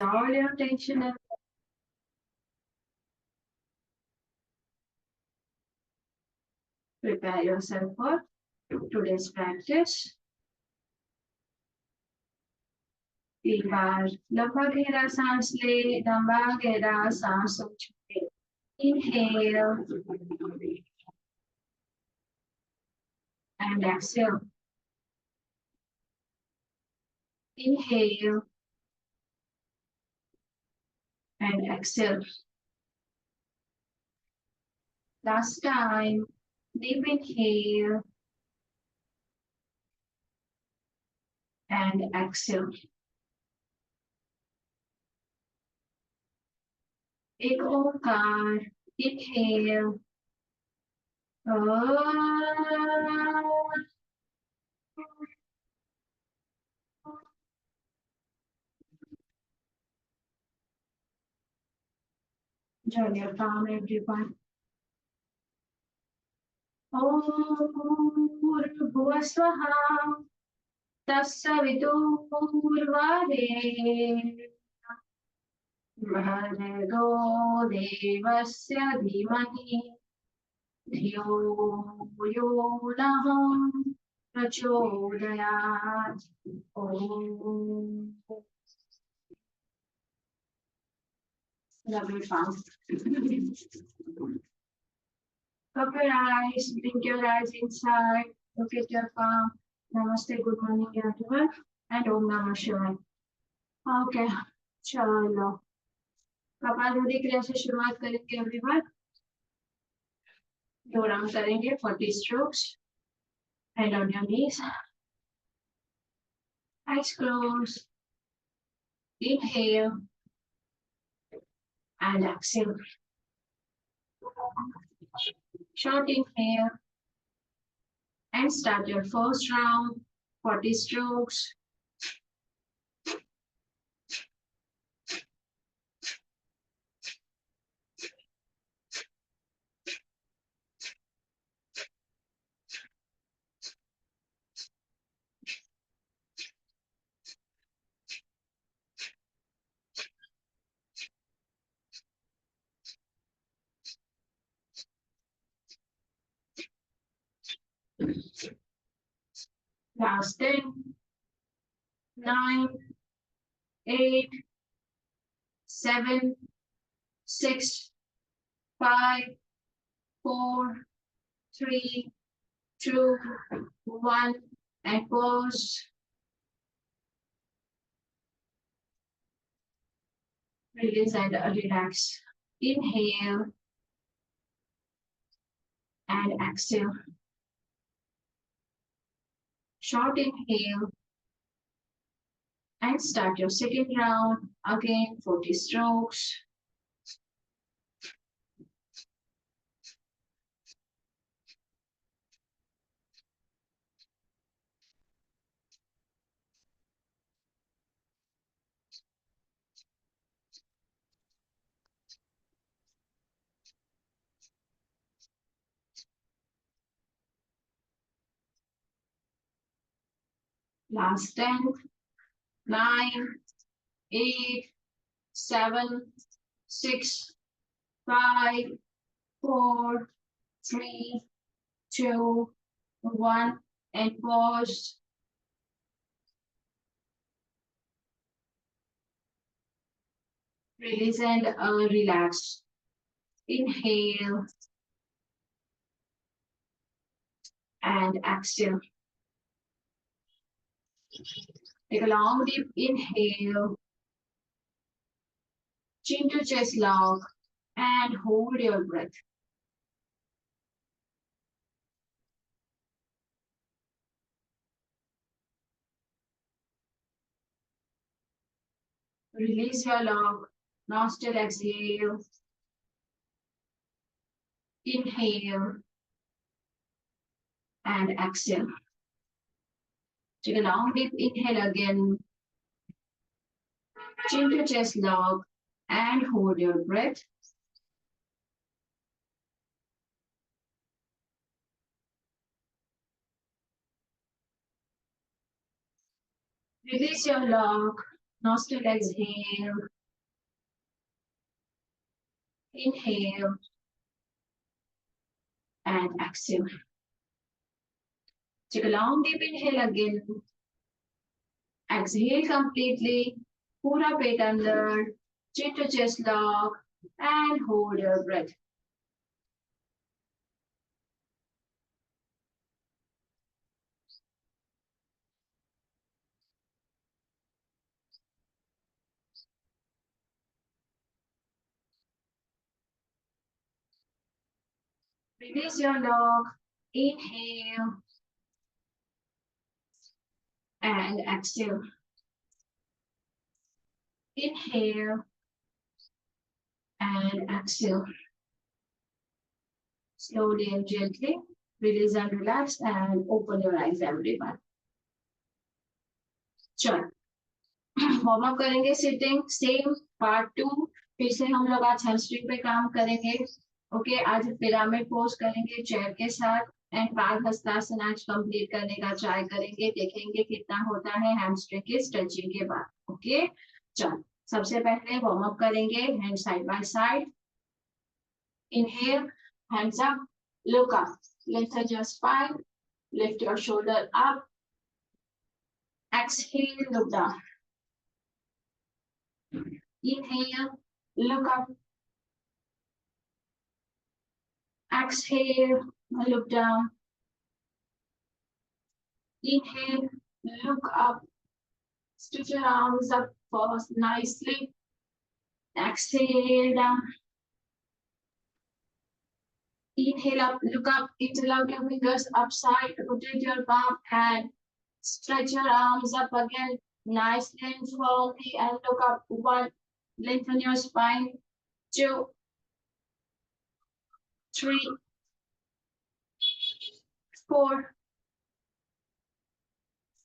all your tension and prepare yourself for today's practice. एक बार लंबा गहरा सांस ले, लंबा गहरा सांसों छोड़े. Inhale and exhale. Inhale and exhale. Last time, deep inhale and exhale. एक ओंकार. Inhale. Join your palm, everyone. Bhurvuvah swaha तत्सवितुर्वरेण्यं भर्गो देवस्य धीमहि धियो यो नः प्रचोदयात्. Lovely palm. Open your eyes, blink your eyes inside, look at your palm. Namaste, good morning everyone, and Om Namah Shivaya. Okay, चलो कपालभाति क्रिया से शुरुआत करेंगे एवरीवन. 2 राउंड करेंगे 40 strokes. Hand on your knees. Eyes closed. Inhale and exhale. Short inhale and start your first round. 40 strokes. Last 10, 9, 8, 7, 6, 5, 4, 3, 2, 1, and pause. Release and relax. Inhale and exhale. Short inhale and start your second round. Again, 40 strokes. Last 10, 9, 8, 7, 6, 5, 4, 3, 2, 1, and pause. Release and relax. Inhale and exhale. Take a long deep inhale. Chin to chest lock and hold your breath. Release your lock. Nostril exhale. Inhale and exhale. Take a long deep inhale again. Chin to chest lock and hold your breath. Release your lock. Nostril exhale. Inhale and exhale. Take a long deep inhale again. Exhale completely. Pura pet under. Chin to chest lock. And hold your breath. Release your lock. Inhale. And exhale. Inhale. And exhale. Slowly and gently. Release and relax and open your eyes, everyone. चलो warm up करेंगे sitting same part 2 फिर से हम लोग आज hamstring पे काम करेंगे ओके आज पिरामिड पोज करेंगे चेयर के साथ एंड पाद हस्तासन आज कंप्लीट करने का ट्राई करेंगे देखेंगे कितना होता है हैमस्ट्रिंग के स्ट्रेचिंग के बाद ओके चलो सबसे पहले वार्म अप करेंगे hand side by side inhale hands up look up lengthen your spine lift your shoulder up exhale look down inhale look up exhale look down inhale look up stretch your arms up first nicely exhale down inhale up look up interlock your fingers upside rotate your palm and stretch your arms up again nicely and firmly and look up one lengthen your spine 2 3 4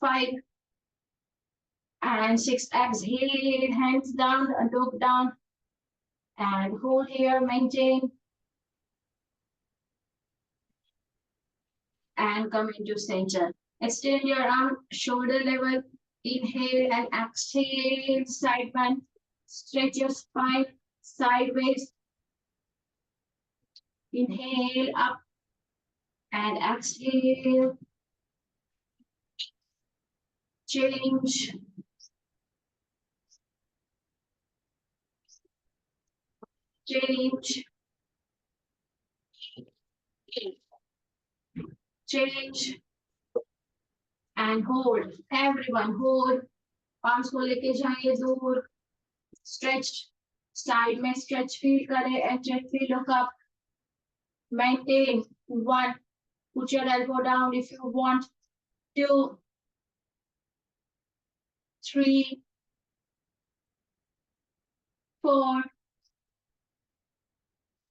5 and 6 exhale hands down look down and hold here maintain and come into center extend your arm shoulder level inhale and exhale side bend stretch your spine sideways inhale up and exhale change change change and hold everyone hold palms को लेके जाइए दूर stretch side में stretch feel करें and gently look up maintain 1 put your elbow down if you want 2 3 4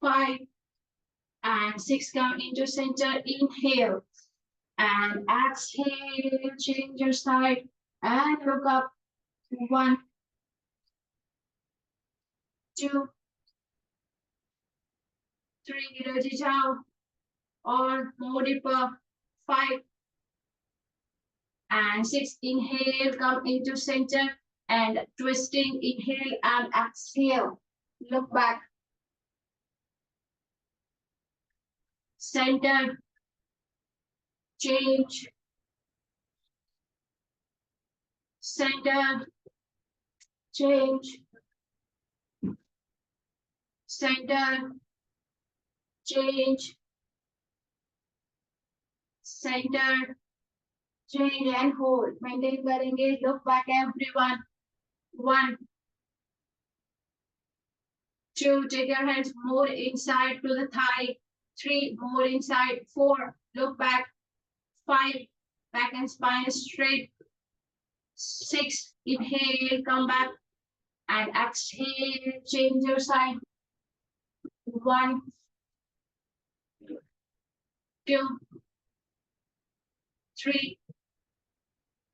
5 and 6 come into center inhale and exhale change your side and look up 1 2 3 गिरजी जाओ और more deeper 5 and 6 inhale come into center and twisting inhale and exhale look back center change center change center change center change and hold maintain करेंगे look back everyone 1 2 take your hands more inside to the thigh 3 more inside 4 look back 5 back and spine straight 6 inhale come back and exhale change your side 1 2 3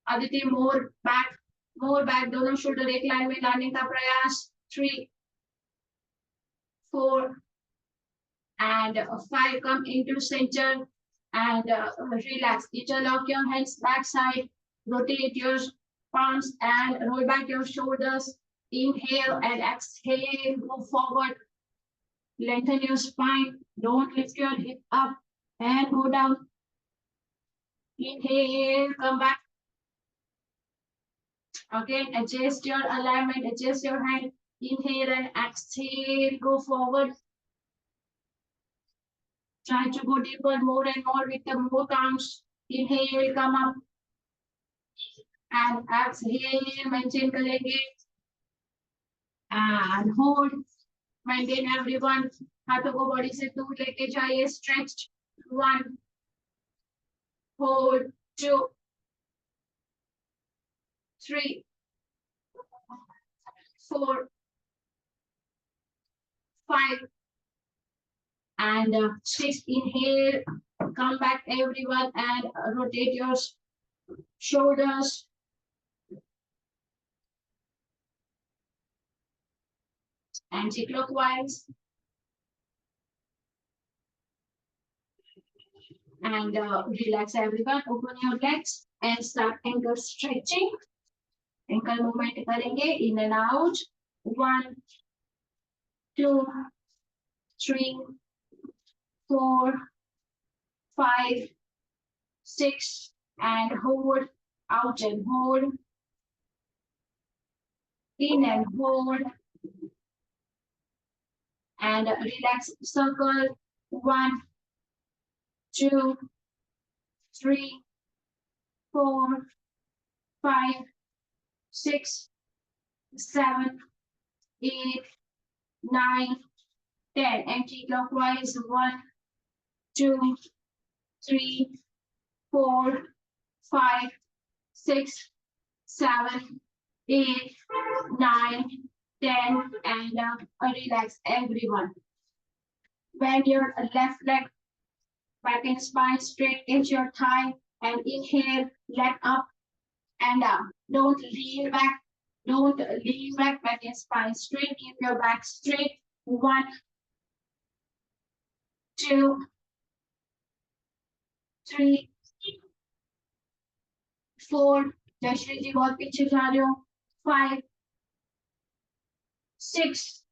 Aditi more back दोनों shoulder एक line में लाने का प्रयास 3 4 and 5 come into center and relax interlock your hands back side rotate your palms and roll back your shoulders. Inhale and exhale, go forward. Lengthen your spine. Don't lift your hip up and go down. Inhale, come back. Again, adjust your alignment, adjust your hand. Inhale and exhale, go forward. Try to go deeper more and more with the more counts. Inhale, come up. And exhale, maintain करेंगे. And hold. Maintain everyone. हाथों को body से दूर लेके जाइए. Stretched. 1. Hold. 2. 3. 4. 5. And 6. Inhale. Come back everyone and rotate your shoulders. Anti-clockwise. And relax everyone. Open your legs and start ankle stretching. Ankle movement करेंगे. In and out. 1, 2, 3, 4, 5, 6, and hold. Out and hold. In and hold. And relax. Circle. 1, 2, 3, 4, 5, 6, 7, 8, 9, 10. Anti-clockwise. 1, 2, 3, 4, 5, 6, 7, 8, 9, 10. And relax everyone. Bend your left leg back and spine straight into your thigh and inhale, leg up and down. Don't lean back. Don't lean back, back and spine straight. Keep your back straight. 1, 2, 3, 4. Jayashree ji बहुत पीछे जा रहे हो. 5, 6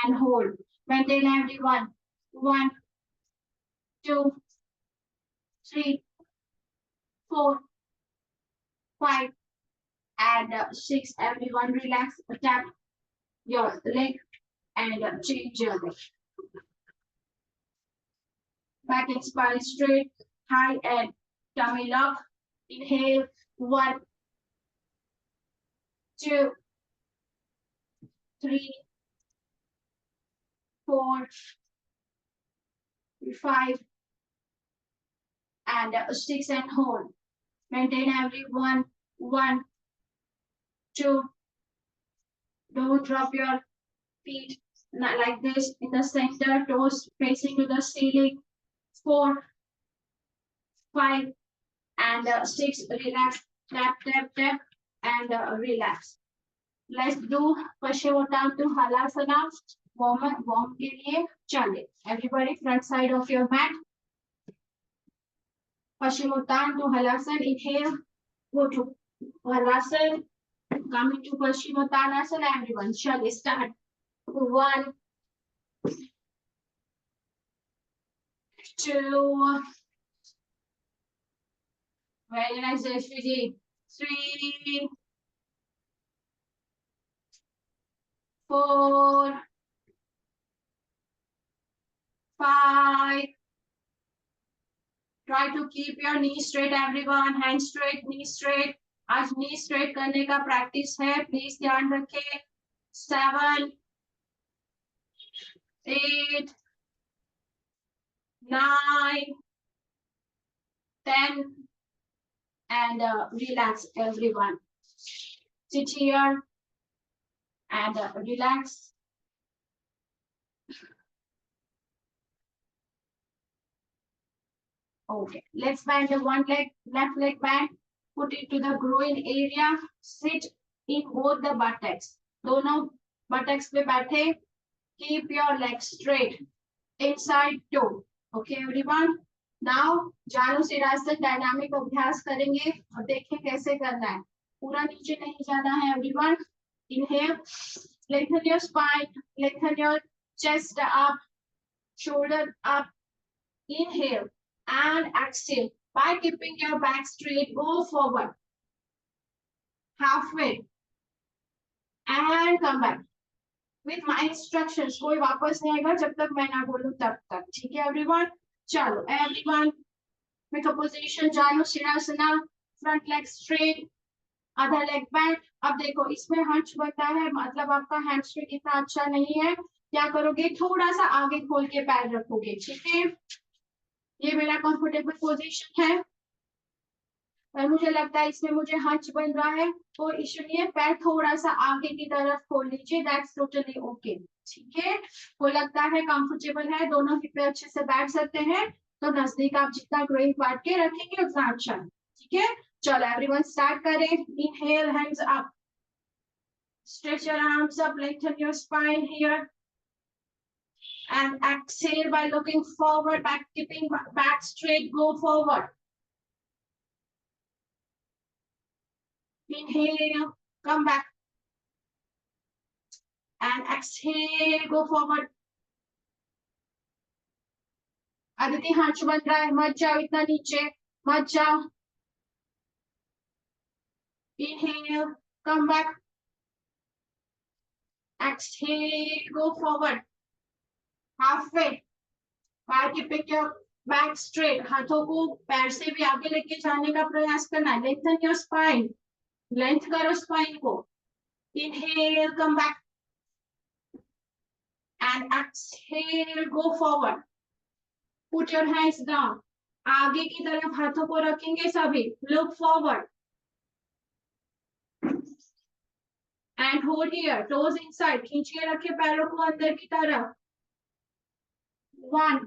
and hold. Maintain everyone. 1, 2, 3, 4, 5, and 6. Everyone relax. Tap your leg and change your leg. Back and spine straight, high and tummy lock. Inhale. 1, 2, 3, 4, 5, and 6 and hold. Maintain everyone. 1, 2. Don't drop your feet like this in the center, toes facing to the ceiling. 4, 5, and 6. Relax. Tap, tap, tap, and relax. Let's do Paschimottanasana Halasana. Warm के लिए चले. Everybody, front side of your mat. Paschimottanasana Halasana. Inhale. Go to Halasana. Come into Paschimottanasana. Everyone, shall start. 1, 2. Very nice, Jayashree. 3, 4, 5. Try to keep your knee straight, everyone. Hand straight, knee straight. आज knee straight करने का practice है. Please ध्यान रखें. 7, 8, 9, 10, and relax everyone. Sit here and relax. Okay, let's bend the one leg, left leg bend. Put it to the groin area. Sit in both the buttocks. दोनों buttocks पे बैठे. Keep your legs straight. Inside toe. Okay, everyone. Now, जानु सिरासन dynamic अभ्यास करेंगे और देखें कैसे करना है. पूरा नीचे नहीं जाना है everyone. Inhale, lengthen your spine, lengthen your chest up, shoulder up. Inhale and exhale. By keeping your back straight, go forward. Halfway. And come back. With my instructions. कोई वापस नहीं आएगा जब तक मैं ना बोलूं तब तक. ठीक है everyone? चलो everyone. Make a position. जानो सिरासना. Front leg straight. आधा लेग बैंड. अब देखो इसमें हंच बनता है मतलब आपका हैमस्ट्रिंग इतना अच्छा नहीं है. क्या करोगे? थोड़ा सा आगे खोल के पैर रखोगे. ठीक है, ये मेरा कंफर्टेबल पोजीशन है और मुझे लगता है इसमें मुझे हंच बन रहा है. तो इसलिए पैर थोड़ा सा आगे की तरफ खोल लीजिए. That's totally okay. ठीक है, वो लगता है कंफर्टेबल है, दोनों हिप पे अच्छे से बैठ सकते हैं. तो नजदीक आप जितना ग्रेन काट के रखेंगे उतना अच्छा है. ठीक है, चलो एवरीवन स्टार्ट करें. Inhale, hands up, stretch your arms up, lengthen your spine here, and exhale by looking forward, back keeping back straight, go forward. Inhale, come back, and exhale, go forward. Aditi हाथ बन रहा है, मत जाओ इतना नीचे, मत जाओ. Inhale, come back, exhale, go forward. Halfway. By keeping your back straight, हाथों को पैर से भी आगे लेके जाने का प्रयास करना है. Lengthen your spine. Length करो spine को. Inhale, come back, and exhale, go forward. Put your hands down. आगे की तरफ हाथों को रखेंगे सभी. Look forward. And hold here. Toes inside. खींच के रखे पैरों को अंदर की तरफ. 1.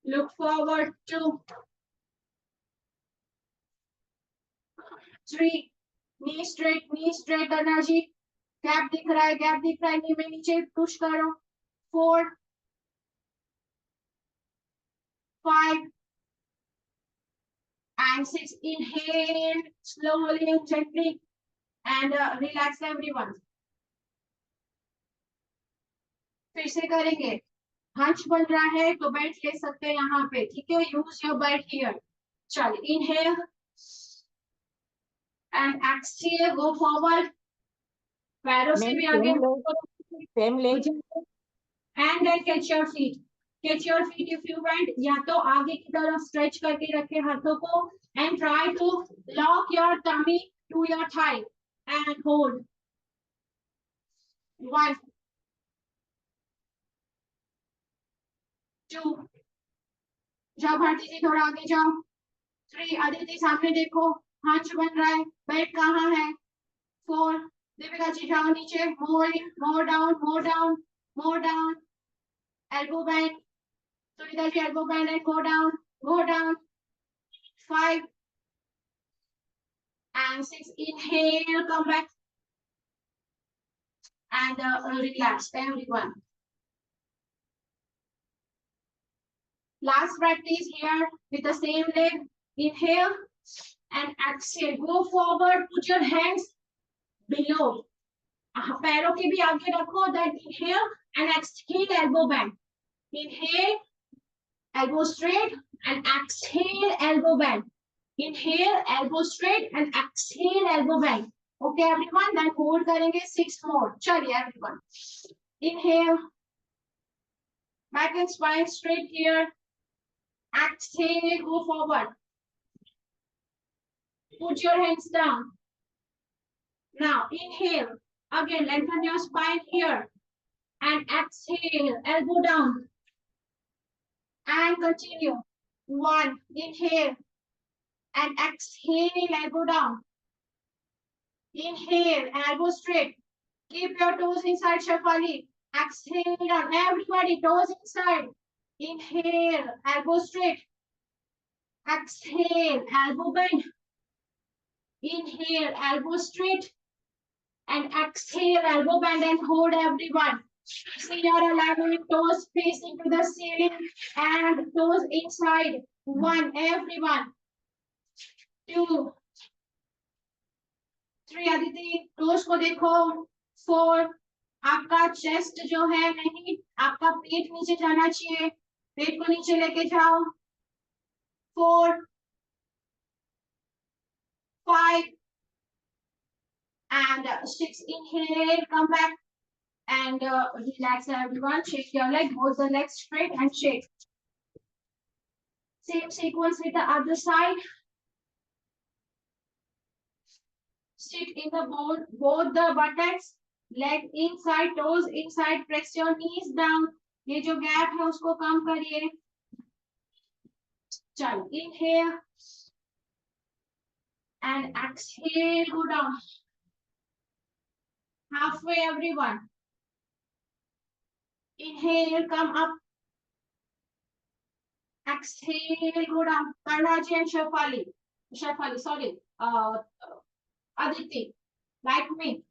Look forward. 2. 3. Knee straight करना जी. गैप दिख रहा है, गैप दिख रहा है. नी में नीचे पुश करो. 4. 5. and 6. Inhale slowly and gently and relax everyone. फिर से करेंगे. हंच बन रहा है तो बेल्ट ले सकते हैं यहाँ पे. ठीक है, यूज योर बेल्ट हियर. चल inhale and exhale, go forward. पैरों से भी आगे same leg and then catch your feet. Catch your feet if you want. या तो आगे की तरफ स्ट्रेच करके रखे हाथों को and try to lock your tummy to your thigh and hold. 1. 2. जाओ भारती जी थोड़ा आगे जाओ. 3. आदित्य सामने देखो, हाथ बन रहा है, बेल्ट कहाँ है. 4. दीपिका जी जाओ नीचे. more down. Elbow bend. Sunita ji elbow bend and go down. 5 and 6. Inhale, come back and relax everyone. Last practice here with the same leg. Inhale and exhale. Go forward. Put your hands below. पैरों के भी आगे रखो. Then inhale and exhale, elbow bend. Inhale, elbow straight and exhale, elbow bend. Inhale, elbow straight and exhale, elbow bend. Okay everyone, then hold करेंगे 6 more. चलिए everyone. Inhale, back and spine straight here. Exhale, go forward. Put your hands down. Now inhale, again lengthen your spine here and exhale, elbow down and continue. 1. Inhale and exhale, elbow down. Inhale, elbow straight. Keep your toes inside, Shafali. Exhale down. Everybody, toes inside. Inhale, elbow straight. Exhale, elbow bend. Inhale, elbow straight. And exhale, elbow bend and hold everyone. See your alignment, toes facing to the ceiling and toes inside. 1, everyone. 2. 3 Aditi, toes को देखो। 4, आपका chest जो है नहीं, आपका पेट नीचे जाना चाहिए, पेट को नीचे लेके जाओ। 4, 5 and 6. Inhale, come back and relax everyone. Shake your leg, hold the legs straight and shake. Same sequence with the other side. Sit in the both the buttocks, leg inside, toes inside, press your knees down. ये जो gap है उसको कम करिए. चलो, inhale and exhale, go down. Halfway everyone. Inhale, come up. Exhale, go down. Karnaji and Shefali, sorry. Aditi, like me.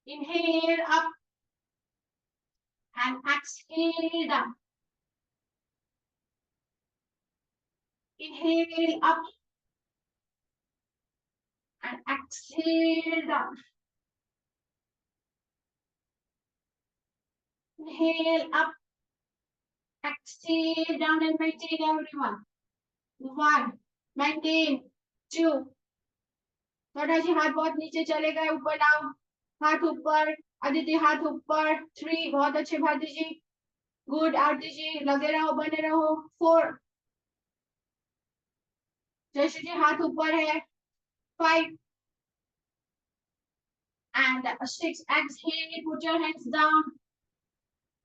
Inhale up and exhale down. Inhale up and exhale down. Inhale up, exhale down and maintain everyone. 1, maintain. 2, छोटा जी हाथ बहुत नीचे चले गए, ऊपर लाओ, हाथ ऊपर, अदिति हाथ ऊपर. 3, बहुत अच्छे भारती जी, गुड. आरती जी लगे रहो, बने रहो. 4, जयश्री जी हाथ ऊपर है. 5 and 6, exhale, put your hands down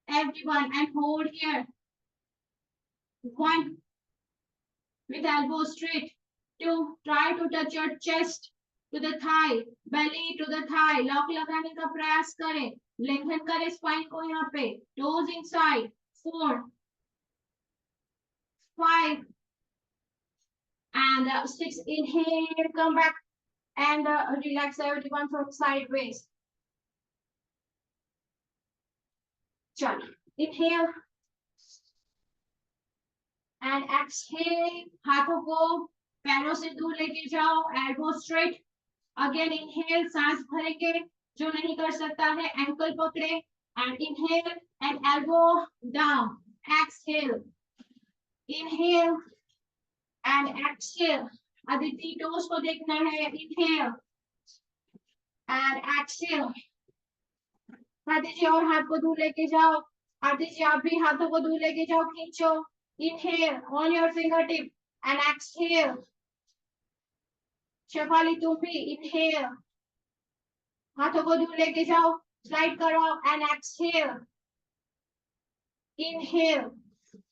everyone and hold here. 1, with elbow straight. 2, try to touch your chest to the thigh, belly to the thigh. Lock लगाने का प्रयास करें, लेंथन करें स्पाइन को यहाँ पे. Toes inside. 4, 5 and 6. Inhale, come back and relax everyone from sideways. चलो, inhale and exhale. हाथों को पैरों से दूर लेके जाओ, elbow straight. Again inhale, सांस भरेंगे. जो नहीं कर सकता है एंकल पकड़े and inhale and elbow down. Exhale, inhale and exhale. Aditi toes को देखना है. Inhale and exhale. आरती जी और हाथ को दूर लेके जाओ. आरती जी आप भी हाथों को दूर लेके जाओ, खींचो. Inhale on your fingertip and exhale. Shefali तुम भी. Inhale, हाथों को दूर लेके जाओ, स्लाइड करो and exhale. Inhale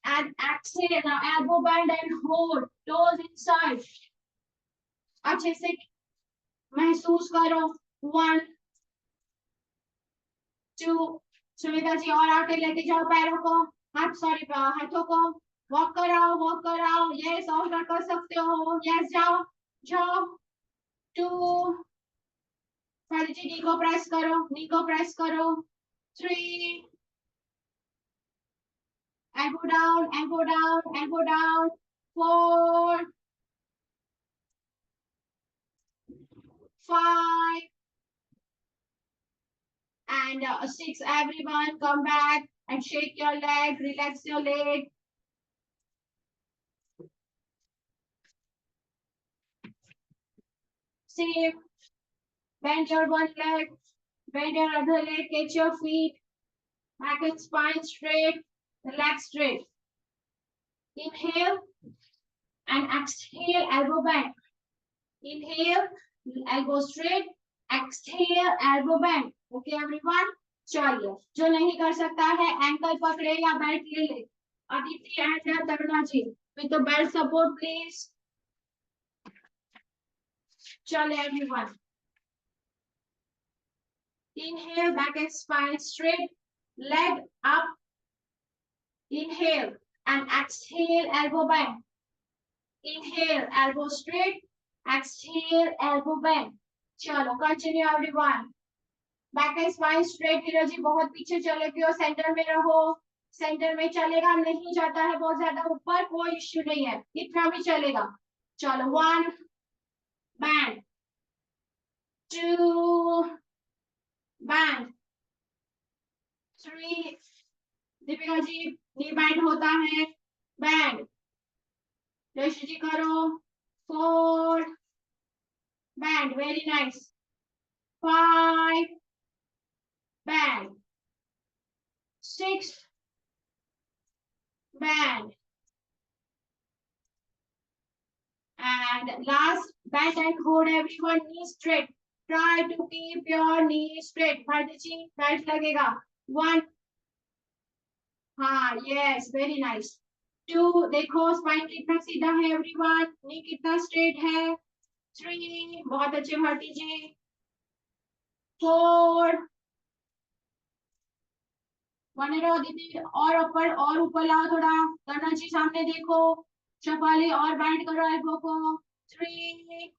and exhale. Now elbow bend and hold, toes inside. अच्छे से महसूस करो. 1, 2. सुमिता जी और आगे लेके जाओ पैरों को, हाथों को. वॉक कराओ. यस, और कर सकते हो. यस, जाओ. 2, जी नी को प्रेस करो. 3, and go down. 4, 5 and 6. Everyone come back and shake your leg, relax your leg. See, bend your one leg, bend your other leg, catch your feet, back and spine straight, relax straight. Inhale and exhale, elbow bend. Inhale, elbow straight, exhale, elbow bend. Okay everyone, चलिए. जो नहीं कर सकता है ankle पकड़े या belt ले ले. Aditi and Taruna ji with the belt support please. चलिए everyone. Inhale, back and spine straight, leg up. Inhale and exhale, elbow bend. Inhale, elbow straight, exhale, elbow bend. चलो continue everyone. Back and spine straight. Dheeraj ji बहुत पीछे चले गए, centre में रहो. Centre में चलेगा, नहीं जाता है बहुत ज्यादा ऊपर, कोई इश्यू नहीं है, इतना भी चलेगा. चलो 1, बैंड. 2 bend, 3 दीपिका जी नी बैंड होता है, बैंड जयश्री जी करो, 4 band, very nice, 5 band, 6 band, and last bend and hold everyone knee straight, try to keep your knee straight, Bharti ji right लगेगा, 1 हाँ यस वेरी नाइस, 2 देखो स्पाइन कितना सीधा है एवरीवन, नी कितना स्ट्रेट है, 3 बहुत अच्छे भारती जी, 4 बने रहो दीदी, और ऊपर लाओ थोड़ा, करना जी सामने देखो, शफाली और बैंड करो एल्बो को, 3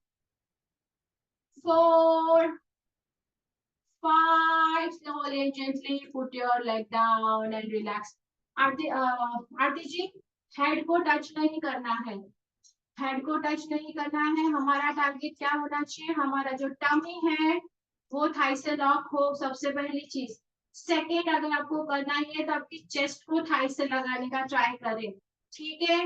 4 5 slowly and gently put your leg down and relax. Aarti ji head को टच नहीं करना है, हेड को टच नहीं करना है, हमारा टारगेट क्या होना चाहिए, हमारा जो टमी है वो थाई से लॉक हो, सबसे पहली चीज। सेकेंड अगर आपको करना ही है तो आपकी चेस्ट को थाई से लगाने का ट्राई करें, ठीक है।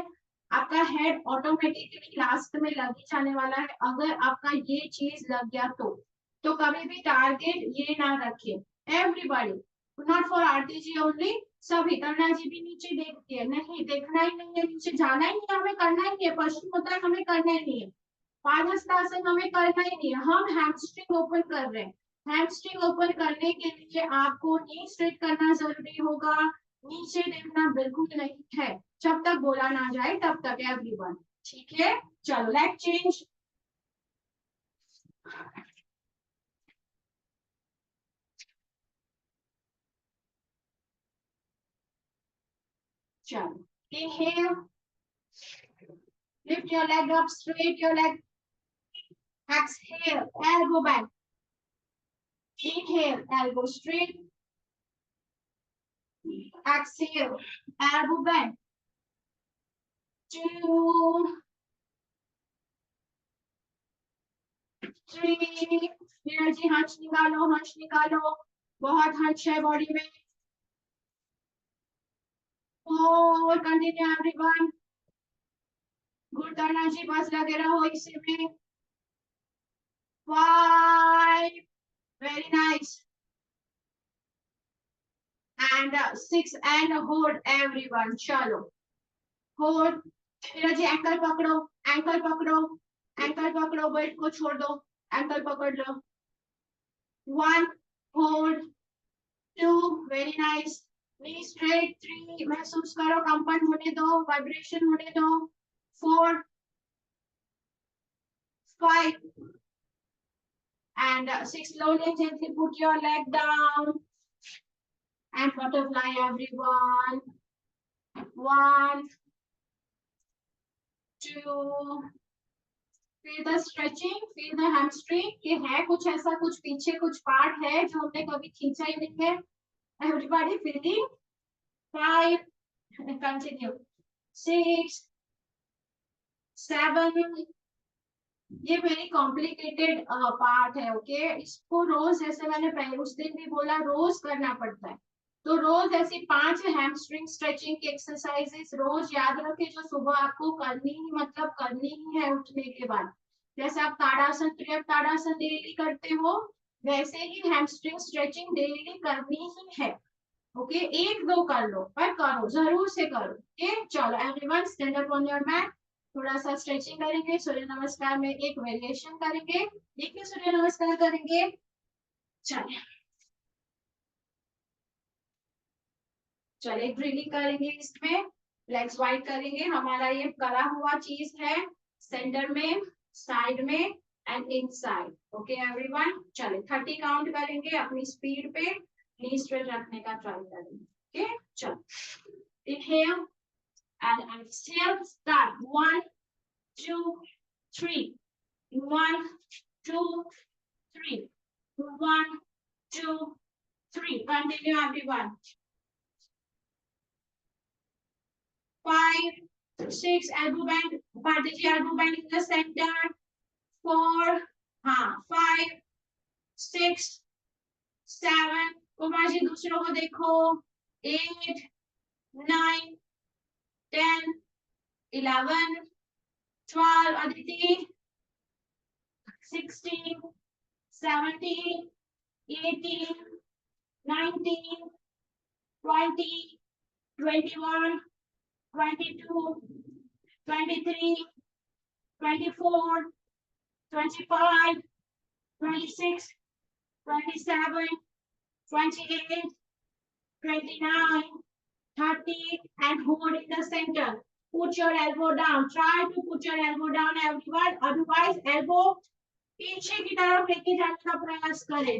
आपका हेड ऑटोमेटिकली लास्ट में लग ही जाने वाला है, अगर आपका ये चीज लग गया तो कभी भी टारगेट ये ना रखें, everybody, not for Aarti ji only, सभी, करना जी भी नीचे देखती है, नहीं देखना ही नहीं है, नीचे जाना ही नहीं है, हमें करना ही है, पश्चिम होता है हमें करना ही नहीं है, पादहस्तासन हमें करना ही नहीं है, हम हैमस्ट्रिंग ओपन कर रहे हैं, हैमस्ट्रिंग ओपन करने के लिए आपको नी स्ट्रेट करना जरूरी होगा, नीचे देखना बिल्कुल नहीं है, जब तक बोला ना जाए तब तक एवरीवन, ठीक है। चलो लेग चेंज, चलो inhale, lift your leg up, straight your leg, exhale, elbow back, inhale, elbow straight, exhale, elbow back, 2 3 energy, हंस निकालो, हंस निकालो, बहुत हंस है बॉडी में, 4 कंटिन्यू एवरीवन, गुड करना जी, बस लगे रहो इसी में, 5 very nice, and 6 and hold everyone, चलो होल्ड, जी एंकल पकड़ो, एंकल पकड़ो, एंकल पकड़ो, बेल्ट को छोड़ दो, एंकल पकड़ लो, 1 hold, 2 very nice, knee straight, 3 महसूस करो, कंपन होने दो, वाइब्रेशन होने दो, 4 5 and 6 slowly and gently put your leg down and butterfly everyone, 1 2 feel the stretching, feel the hamstring, ये है कुछ ऐसा, कुछ पीछे कुछ पार्ट है जो हमने कभी खींचा ही नहीं है, everybody feeling, 5 continue, 6 7 ये वेरी कॉम्प्लिकेटेड पार्ट है, ओके, इसको रोज, जैसे मैंने पहले उस दिन भी बोला, रोज करना पड़ता है, तो रोज ऐसी 5 हैमस्ट्रिंग स्ट्रेचिंग की एक्सरसाइजेस रोज याद रखें, जो सुबह आपको करनी ही, मतलब करनी ही है उठने के बाद, जैसे आप ताड़ासन, त्रियप ताड़ासन डेली करते हो, वैसे ही हैमस्ट्रिंग स्ट्रेचिंग डेली करनी ही है, ओके, एक दो कर लो पर करो, जरूर से करो, ओके। चलो everyone stand up on your mat, थोड़ा सा स्ट्रेचिंग करेंगे, सूर्य नमस्कार में एक वेरिएशन करेंगे, देखिए सूर्य नमस्कार करेंगे, चलिए चलिए ब्रीदिंग करेंगे, इसमें लेग्स वाइड करेंगे, हमारा ये करा हुआ चीज है, सेंटर में, साइड में एंड इनसाइड, ओके एवरीवन, चलिए 30 काउंट करेंगे अपनी स्पीड पे, नी स्ट्रेट रखने का ट्राई करेंगे, ओके। चलो inhale and exhale, start, 1 2 3, 1 2 3, 1 2 3, continue everyone, 5 6 elbow bend, Bharti ji elbow bend in the center, 4 हाँ 5 6 7 कुमार जी दूसरों को देखो 8 9 10 11 12 Aditi 16 17 18 19 20 21 22 23 24 25 26 27 28 29 30 and hold in the center. Put your elbow down. Try to put your elbow down, everyone. Otherwise, elbow पीछे की तरफ लेके जाने का प्रयास करें.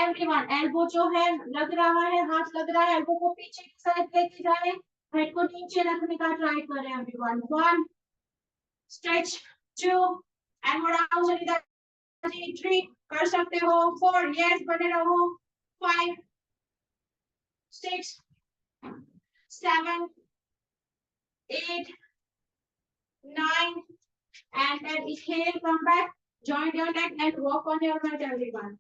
Everyone, elbow जो है लग रहा है, हाथ लग रहा है, elbow को पीछे की साइड लेके जाए, head को नीचे रखने का try करें everyone. 1 stretch 2 and more down Sunita ji 3 कर सकते हो 4 yes बने रहो 5 6 7 8 9 and then inhale come back join your leg and walk on your mat everyone.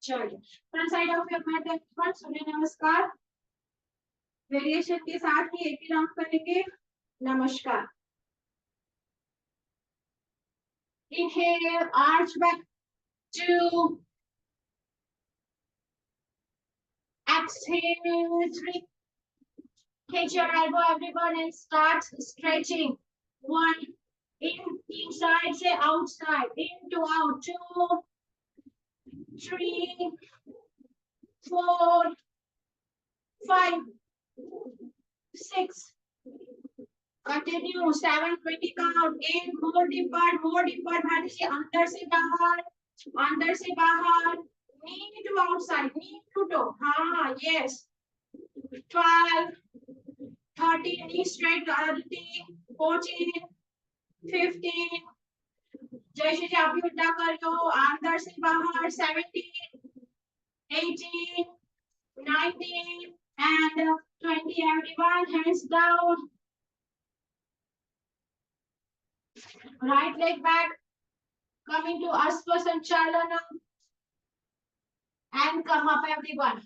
चलिए front side of your mat everyone Surya Namaskar variation के साथ ही एक ही राउंड करेंगे नमस्कार. Inhale, arch back, 2. Exhale, 3. Catch your elbow, everyone, and start stretching. 1. Inside, say outside. In to out. 2, 3, 4, 5, 6. Continue 7 20 count in more deeper Bharti अंदर से बाहर knee to outside knee to toe हाँ yes 12 13 knee straight Aditi 14 15 जैसे आप भी उल्टा कर लो अंदर से बाहर 17 18 19 and 20 everyone hands down. Right leg back, coming to Asva Sanchalana and come up everyone.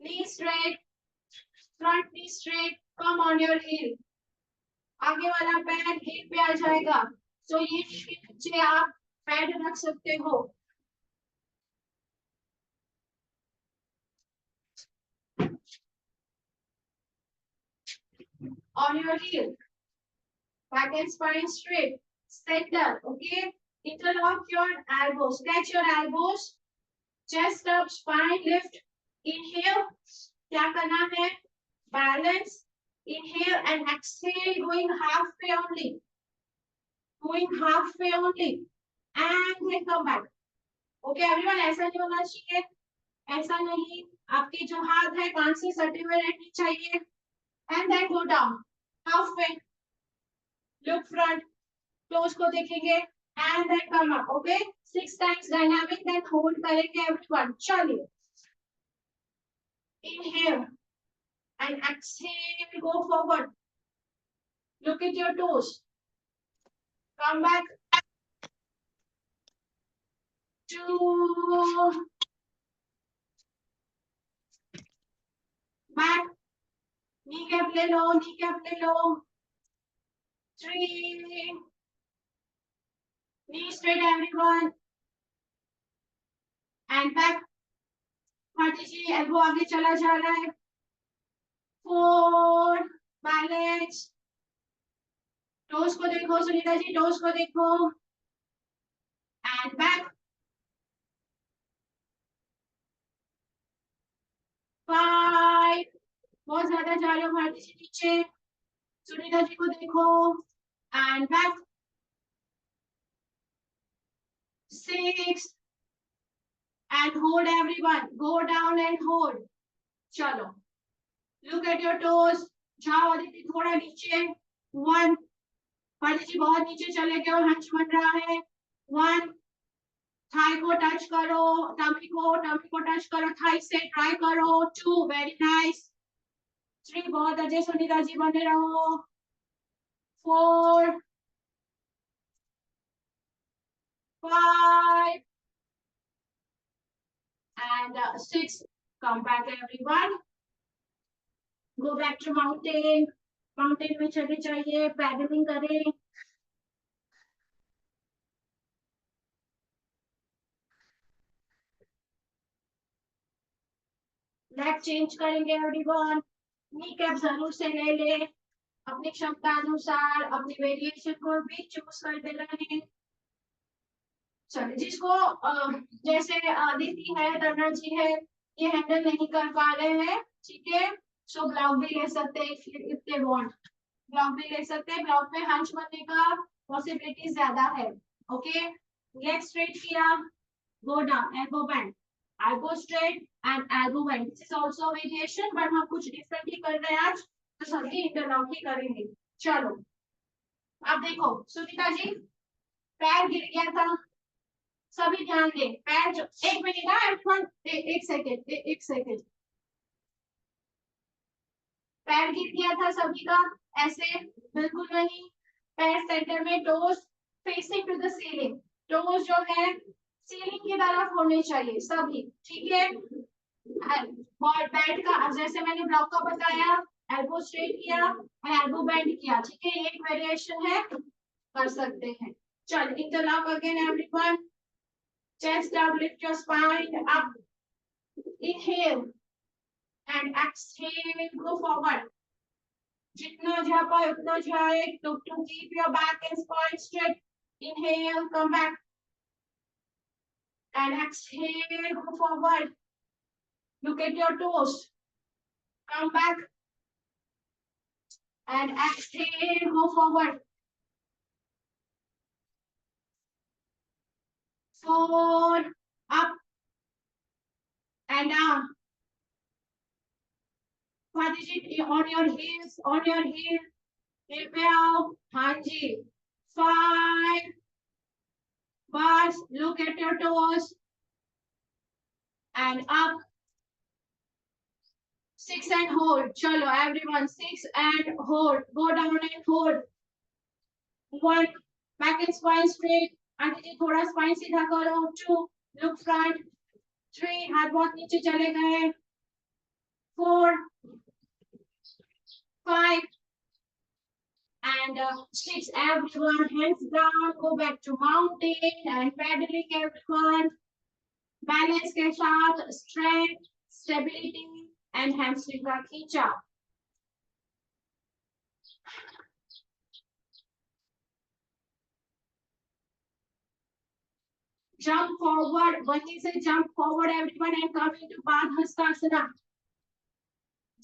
Knee straight, front knee straight, come on your heel. आगे वाला पैर heel पे आ जाएगा. So ये नीचे आप पैर रख सकते हो. On your heel. Back and spine straight. Center, okay? Interlock your elbows. Catch your elbows. Chest up, spine lift. Inhale. क्या करना है? Balance. Inhale and exhale. Going halfway only. Going halfway only. And then come back. Okay, everyone. ऐसा नहीं होना चाहिए. ऐसा नहीं. आपके जो हाथ है कान से सटे हुए रहने चाहिए. And then go down. Halfway. Look front. Toes को देखेंगे and then come up. Okay, 6 times dynamic then hold करेंगे everyone. चलिए. Inhale and exhale. Go forward. Look at your toes. Come back. 2. Back. Kneecap ले लो. 3. Knee straight everyone. And back. Bharti ji elbow आगे चला जा रहा है. 4. Balance. Toes को देखो सुनीता जी toes को देखो. And back. 5. बहुत ज्यादा जा रहे हो भारती जी नीचे. सुनीता जी को देखो. And back. 6. And hold everyone. Go down and hold. चलो. Look at your toes. जाओ अदिति थोड़ा नीचे. 1. पाजी जी बहुत नीचे चले गए और हंच बन रहा है। 1, थाई को टच करो, टमी को टच करो, थाई से ट्राई करो। 2, वेरी नाइस। 3, बहुत अच्छे सुनीता जी बने रहो। 4, 5 and 6. Come back everyone. Go back to mountain. Mountain में चले जाइए, पैडलिंग करें। लेग चेंज करेंगे एवरीवन। नी कैप जरूर से ले ले, अपनी क्षमता अनुसार अपनी वेरिएशन को भी चूज कर दे रहे हैं। चलिए, जिसको जैसे आदिति है, रनर जी है, ये हैंडल नहीं कर पा रहे हैं, ठीक है, सो ब्लॉक भी ले सकते हैं इफ दे वांट। ब्लॉक भी ले सकते हैं, ब्लॉक में हंच बनने का पॉसिबिलिटी ज्यादा है। ओके, लेग स्ट्रेट किया, go down, elbow bend, elbow straight and elbow bend. This is also variation, but हम कुछ डिफरेंटली कर रहे हैं आज, तो सभी इंटरलॉक ही करेंगे। चलो, अब देखो सुनीता जी, पैर गिर गया था, सभी ध्यान दें। पैर जो, एक मिनट ना एवरीवन, एक सेकेंड, एक सेकेंड। पैर गिर गया था सभी का, ऐसे बिल्कुल नहीं। पैर सेंटर में, toes facing to the ceiling, toes जो है सीलिंग की तरफ होने चाहिए सभी, ठीक है। और बैठ का, जैसे मैंने ब्लॉक का बताया, एल्बो स्ट्रेट किया, एल्बो बेंड किया, ठीक है, एक वेरिएशन है, कर सकते हैं। चल, interlock again everyone. Chest up, lift your spine up, inhale and exhale, go forward. जितना जा पाए उतना जाए, to keep your back and spine straight. Inhale, come back and exhale, go forward. Look at your toes, come back and exhale, go forward. 4, up and down. Fatiji, on your heels, on your heels. Heel पे आओ, हाँ जी। 5 bars, look at your toes and up. 6 and hold. Chalo everyone, 6 and hold. Go down and hold. 1, back and spine straight. Aunty ji थोड़ा spine सीधा करो। 2, look front. 3, हाथ बहुत नीचे चले गए। 4, 5 and 6. Everyone, hands down. Go back to mountain and pedaling everyone. Balance के साथ strength, stability and hamstring का खींचाव। Jump forward. Bandi say jump forward everyone and come into Padhastasana.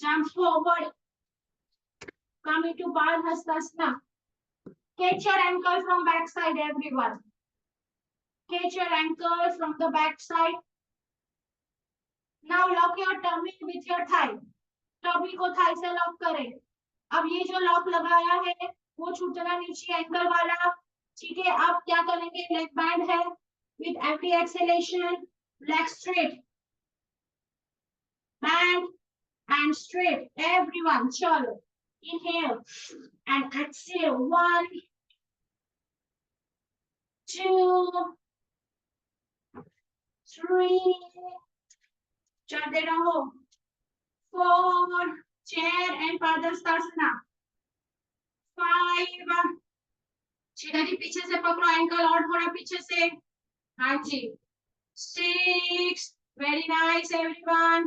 Jump forward. Come into Padhastasana. Catch your ankle from back side everyone. Catch your ankle from the back side. Now lock your tummy with your thigh. Tummy को thigh से lock करें। अब ये जो lock लगाया है वो छूटना नीचे एंकल वाला, ठीक है। अब क्या करेंगे, leg band है, with empty exhalation, leg straight, band and straight everyone. चलो, inhale and exhale. 1, 2, 3, चलते रहो। 4, chair and Padhastasana. 5, सीधा जी पीछे से पकड़ो एंकल और थोड़ा पीछे से, हाँ जी। 6, very nice everyone.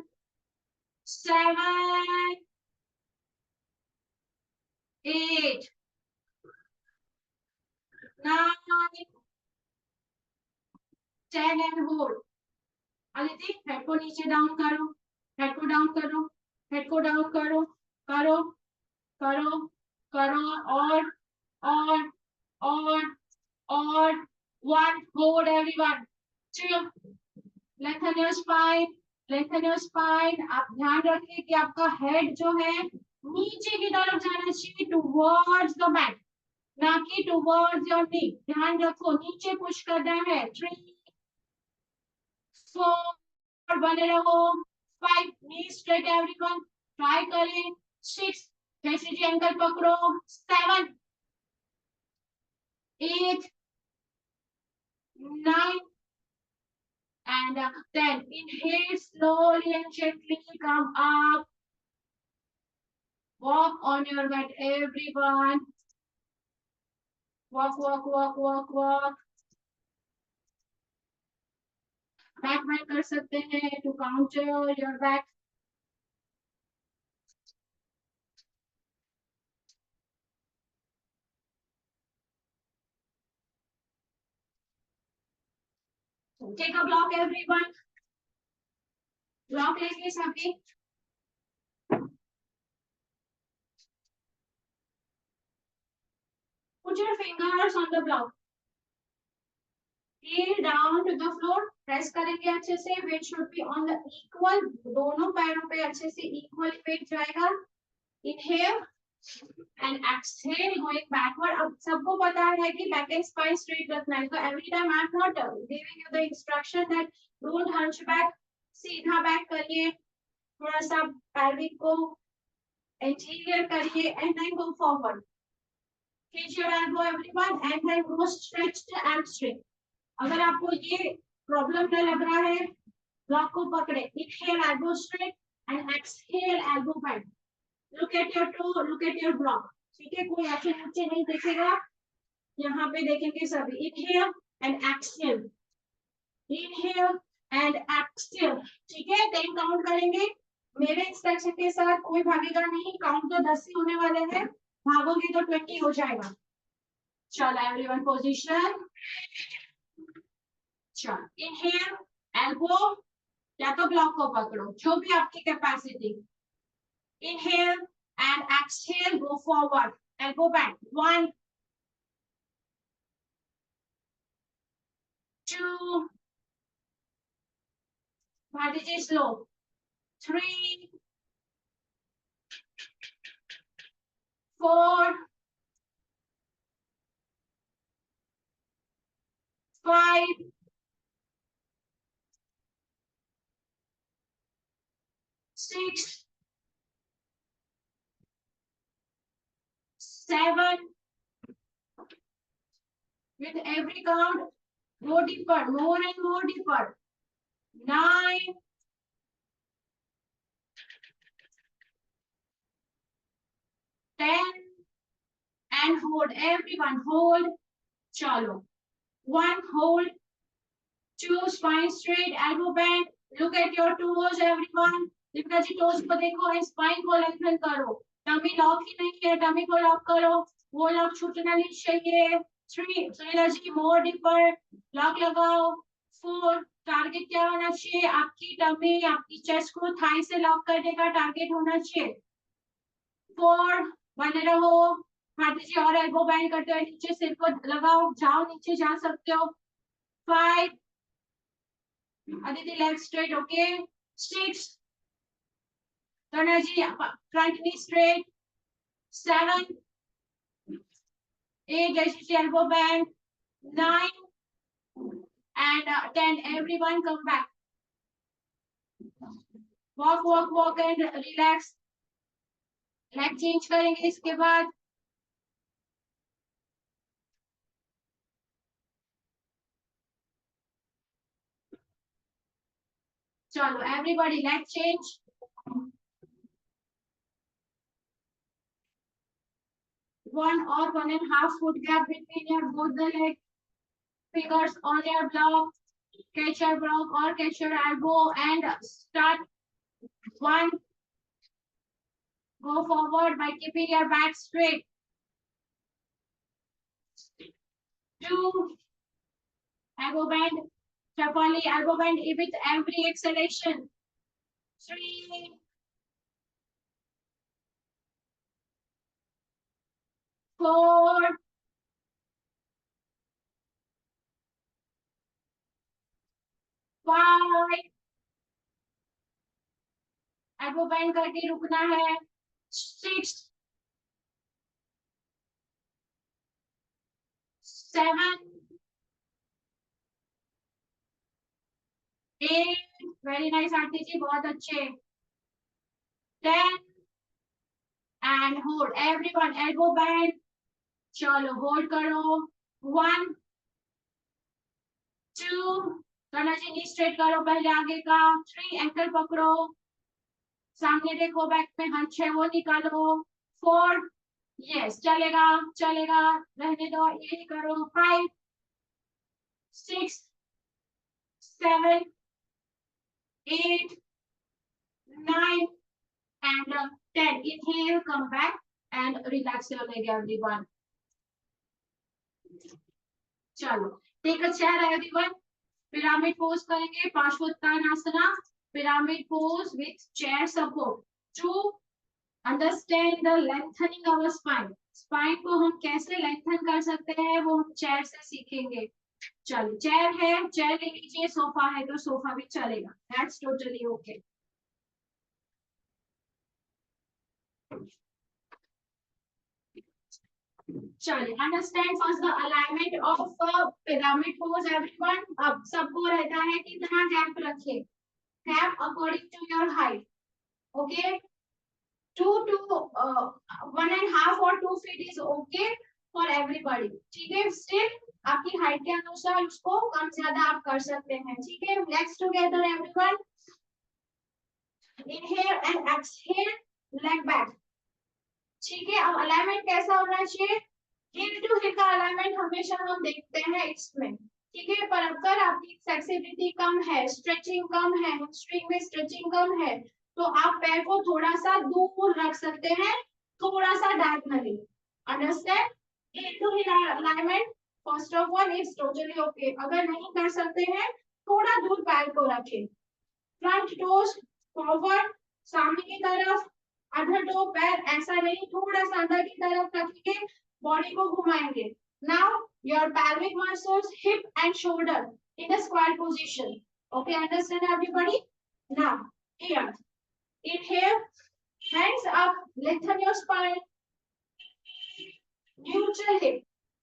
7, 8, 9, 10 and hold. Aditi, head को नीचे डाउन करो, हेड को डाउन करो, हेड को डाउन करो, करो करो करो, और 1, hold everyone. 2, lengthen your spine, lengthen your spine. आप ध्यान रखिए कि आपका हेड जो है नीचे की तरफ जाना चाहिए, towards the mat. ना कि टुवर्ड्स योर नी। ध्यान रखो, नीचे पुश करना है। 3 4 बने रहो। 5 नी स्ट्रेट एवरीवन, ट्राई करें। 6 जैसे जी एंकल पकड़ो। 7 8 9 and 10. Inhale slowly and gently, come up. Walk on your mat, everyone. Walk, walk, walk, walk, walk. Back bend कर सकते हैं to counter your back. Take a block, everyone. Block लेंगे सभी. Put your fingers on the block. Heel down to the floor. Press करेंगे अच्छे से. Weight should be on the equal. दोनों पैरों पे अच्छे से equal weight जाएगा. Inhale and exhale going backward. अब सबको पता है कि back and spine straight रखना है. So every time I'm not giving you the instruction that don't hunch back. सीधा back करिए. थोड़ा सा pelvic को anterior करिए and then go forward. Reach your elbow everyone and then go stretched hamstring. अगर आपको ये प्रॉब्लम न लग रहा है, ब्लॉक को पकड़े. Inhale elbow straight and exhale elbow bend. Look at your toe, look at your block. ठीक है, कोई ऐसे नीचे नहीं देखेगा. यहाँ पे देखेंगे सभी. Inhale and exhale. Inhale and exhale. ठीक है, 10 काउंट करेंगे. मेरे इंस्ट्रक्शन के साथ कोई भागेगा नहीं. काउंट तो 10 ही होने वाले हैं. भागोगे तो 20 हो जाएगा. चलो एवरीवन पोजीशन. चलो इनहेल, एल्बो या तो ब्लॉक को पकड़ो, जो भी आपकी capacity. Inhale and exhale, go forward. Elbow bend. 1 2 Bharti slow. 3 4 5 6 7. With every count, go deeper, more and more deeper. 9 10 and hold. Everyone hold. Chalo. 1 hold. 2 spine straight, elbow bend. Look at your toes, everyone. Deepika ji toes को देखो, spine को lengthen करो. Tummy lock ही नहीं है, tummy को lock करो. वो lock छूटना नहीं चाहिए. 3 Sunita ji more deeper, lock लगाओ. 4 टारगेट क्या होना चाहिए? आपकी टमी, आपकी चेस्ट को थाई से लॉक करने का टारगेट होना चाहिए. 4 बने रहो. भारती जी और एल्बो बैंड करते हुए नीचे सिर को लगाओ. जाओ, नीचे जा सकते हो. 5 Aditi leg straight, okay. 6 Tanaji front knee straight. 7 8 Jayashree elbow bend. 9 and 10. Everyone come back. Walk, walk, walk and relax. Leg change करेंगे इसके बाद. चलो everybody leg change. One or 1.5 foot gap between your both the leg. Fingers on your block. Catch your block or catch your elbow and start. 1. Go forward by keeping your back straight. 2 elbow bend. Chapali elbow bend with every exhalation. 3 4 5 elbow bend करके रुकना है. 6 7, 8, very nice आरती जी, बहुत अच्छे। 10 and hold everyone, elbow band, चलो hold करो। 1, 2, करना जी knee straight करो पहले आगे का। 3, एंकल पकड़ो, सामने देखो, बैक में हंच है वो निकालो। 4, यस चलेगा चलेगा, रहने दो, यही करो। 5, 6, 7, 8, 9 and 10. Inhale, come back and relax your leg, everyone. चलो take a chair everyone, pyramid pose करेंगे, Parsvottanasana, pyramid pose with chair support to understand the lengthening of spine. Spine को हम कैसे लेंथन कर सकते हैं वो हम चेयर से सीखेंगे। चलो चेयर है, चेयर ले लीजिए, सोफा है तो सोफा भी चलेगा, दैट्स टोटली ओके। चलिए understand first the alignment of pyramid pose everyone. अब सबको रहता है कि कितना गैप रखे, gap according to your height, okay. 2 to 1.5 or 2 feet is okay for everybody, ठीक है। स्टिल आपकी हाइट के अनुसार उसको कम ज्यादा आप कर सकते हैं, ठीक है। Legs together everyone, inhale and exhale, leg back, ठीक है। अब अलाइनमेंट कैसा होना चाहिए, हिल टू हिल का अलाइनमेंट हमेशा हम देखते हैं इसमें, ठीक है। पर अगर आपकी फ्लेक्सिबिलिटी कम है, स्ट्रेचिंग कम है, स्ट्रिंग में स्ट्रेचिंग कम है, तो आप पैर को थोड़ा सा दूर रख सकते हैं, थोड़ा सा diagonally, understand. Heel to heel alignment first of all is totally okay. अगर नहीं कर सकते हैं, थोड़ा दूर पैर को रखें, फ्रंट टोस फॉरवर्ड, सामने की तरफ, अधर टो पैर ऐसा नहीं, थोड़ा सा अंदर की तरफ रखेंगे, बॉडी को घुमाएंगे। Now your pelvic muscles, hip and shoulder in a square position, okay, understand everybody? Now here, inhale, hands up, lengthen your spine, neutral hip,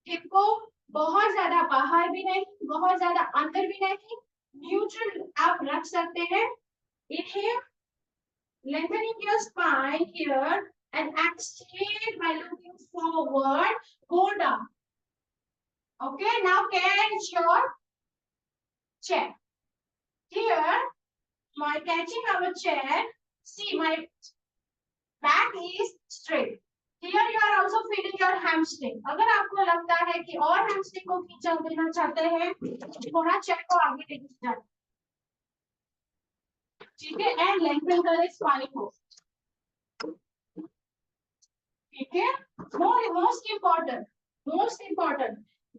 hip को बहुत ज्यादा बाहर भी नहीं, बहुत ज्यादा अंदर भी नहीं, न्यूट्रल आप रख सकते हैं। Inhale, lengthening your spine here, and exhale by looking forward, go down. Okay, now catch your chair. Here, by catching our chair, see my back is straight. Here you are also feeling your hamstring. अगर आपको लगता है कि और hamstring को खींचा देना चाहते हैं, थोड़ा chair को आगे लेके जाए, ठीक है, and lengthen करें spine को, ठीक है। Most important,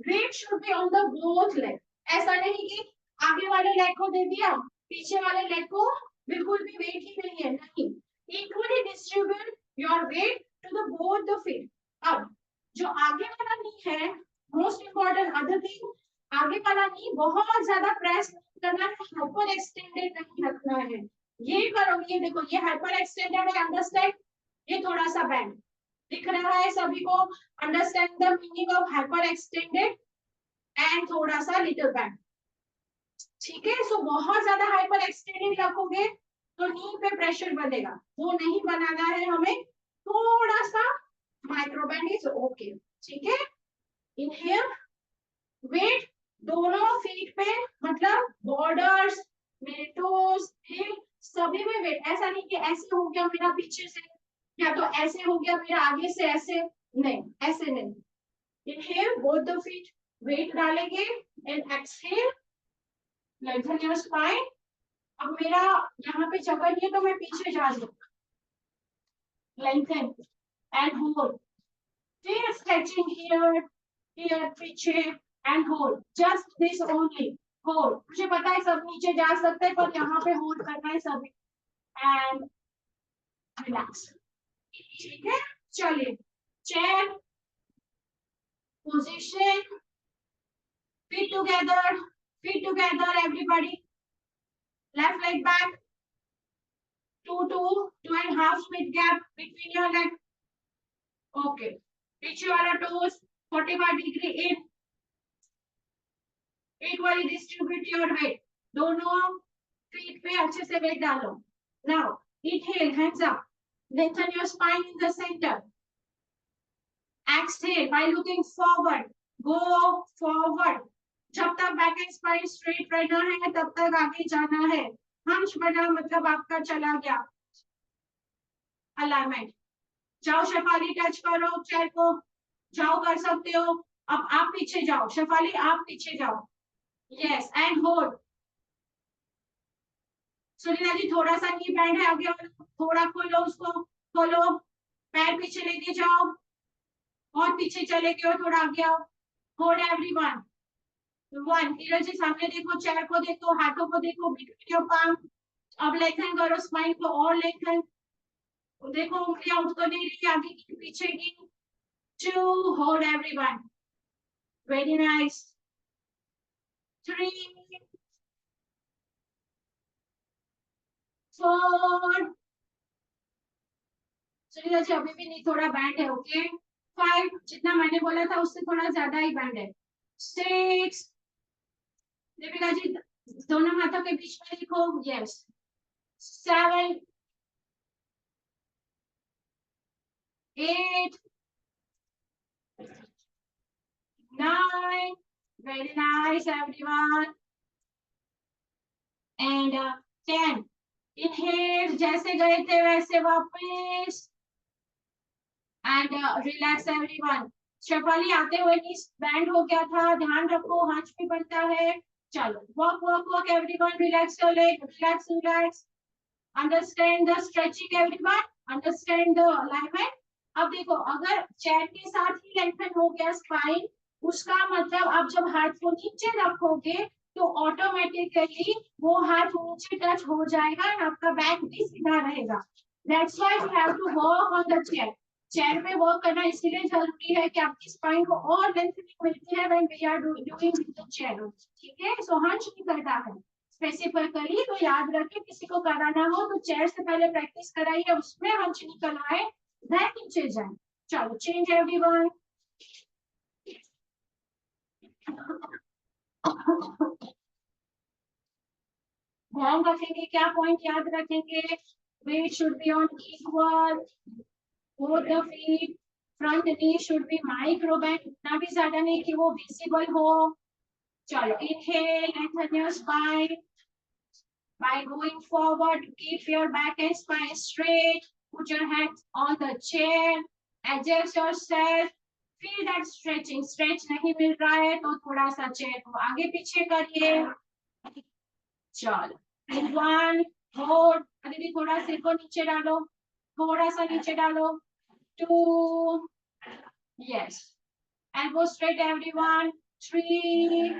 weight should be on the both leg. ऐसा नहीं कि आगे वाले लेग को दे दिया, पीछे वाले लेग को बिल्कुल भी वेट ही नहीं है, नहीं। Equally distribute your weight to the both the feet. अब जो आगे वाला नी है, most important other thing, आगे वाला नी बहुत ज्यादा प्रेस नहीं करना है, हाइपर एक्सटेंडेड नहीं रखना है। ये करोगे, ये देखो, ये हाइपर एक्सटेंडेड है, अंडरस्टैंड। ये थोड़ा सा बैंड दिख रहा है सभी को, understand the meaning of hyper extended and थोड़ा सा लिटिल बैंड, ठीक है। सो बहुत ज्यादा हाइपर एक्सटेंडेड रखोगे तो नी पे प्रेशर बनेगा, वो नहीं बनाना है हमें, थोड़ा सा माइक्रो बैंड इज ओके, ठीक है। इनहेल, वेट दोनों फीट पे, मतलब बॉर्डर्स, मेरे टोस, हिल, सभी में वेट। ऐसा नहीं कि ऐसे हो गया मेरा पीछे से, या तो ऐसे हो गया मेरा आगे से, ऐसे नहीं, ऐसे नहीं। Inhale, both the feet, weight डालेंगे, and exhale, lengthen your spine. अब मेरा यहाँ पे जगह नहीं है तो मैं पीछे जा रही हूँ, लेंथन एंड होल्ड, फिर स्ट्रेचिंग हियर, हियर, पीछे and hold, just this only, hold. मुझे पता है सब नीचे जा सकते हैं, पर यहाँ पे होल्ड करना है सभी, एंड रिलैक्स, ठीक है। चलिए, chair position, feet together everybody, left leg back, 2.5 feet gap between your leg, okay। पीछे वाला toes 45 degree in, Equally distribute your weight. दोनों feet पे अच्छे से weight डालो. Now inhale, hands up. Lengthen your spine in the center. Exhale by looking forward. Go forward. जब तक back and spine straight रहना है तब तक आगे जाना है. हंस बना मतलब आपका चला गया अलाइनमेंट. जाओ शेफाली, टच करो चेयर को. जाओ, कर सकते हो. अब आप पीछे जाओ शेफाली, आप पीछे जाओ. Yes and hold. Sunita ji थोड़ा सा नी बैंड है आगे, थोड़ा खोलो उसको. खोलो, पैर पीछे लेके जाओ और पीछे चले गए, थोड़ा आगे आओ. Hold everyone. One. Neeraj ji सामने देखो, चेयर को देखो, हाथों को देखो, बिटवीन योर पाम. अब लेंथन करो स्पाइन को और लेंथन. देखो उंगलियां उठ तो नहीं रही, आगे की पीछे की. Two. Hold everyone. Very nice. Three. Four. Sunita ji अभी भी नहीं, थोड़ा बैंड है. ओके. फाइव. जितना मैंने बोला था उससे थोड़ा ज्यादा ही बैंड है. सिक्स. दीपिका जी दोनों हाथों के बीच में लिखो. Yes. Seven. 8. 9. Very nice, everyone. And 10. Inhale, जैसे गए थे वैसे वापस. And relax, everyone. शेफाली आते हुए नीज बैंड हो गया था, ध्यान रखो, हाथ भी बनता है. चलो, walk, walk, walk, everyone. Relax your leg. Relax, relax. Understand the stretching, everyone. Understand the alignment. अब देखो, अगर चेयर के साथ ही लेंथन हो गया स्पाइन, उसका मतलब आप जब हाथ को नीचे रखोगे तो ऑटोमेटिकली वो हाथ नीचे टच हो जाएगा और आपका बैक भी सीधा रहेगा. That's why you have to work on the chair. Chair पे वर्क करना इसलिए जरूरी है कि आपकी स्पाइन को और लेंथनिंग मिलती है when we are doing with the chair. ठीक है, सो हंच नहीं करता है स्पेसिफिकली, तो याद रखें किसी को कराना हो तो चेयर से पहले प्रैक्टिस कराइए, उसमें हंच निकलवाए, देन नीचे जाए. चलो, चेंज एवरीवन. ध्यान रखेंगे, क्या पॉइंट याद रखेंगे? Weight should be on equal, both the feet. Front knee should be micro bend, इतना भी ज्यादा नहीं कि वो विजिबल हो. चलो, inhale, lengthen your spine by going forward. Keep your back and spine straight. Put your hands on the chair. Adjust yourself. Feel that stretching. Stretch नहीं मिल रहा है तो थोड़ा सा चेयर को आगे पीछे करिए. चलो, वन. होल्ड. अभी थोड़ा सिर को नीचे डालो, थोड़ा सा नीचे डालो. Two. Yes. Elbow straight, everyone. Three.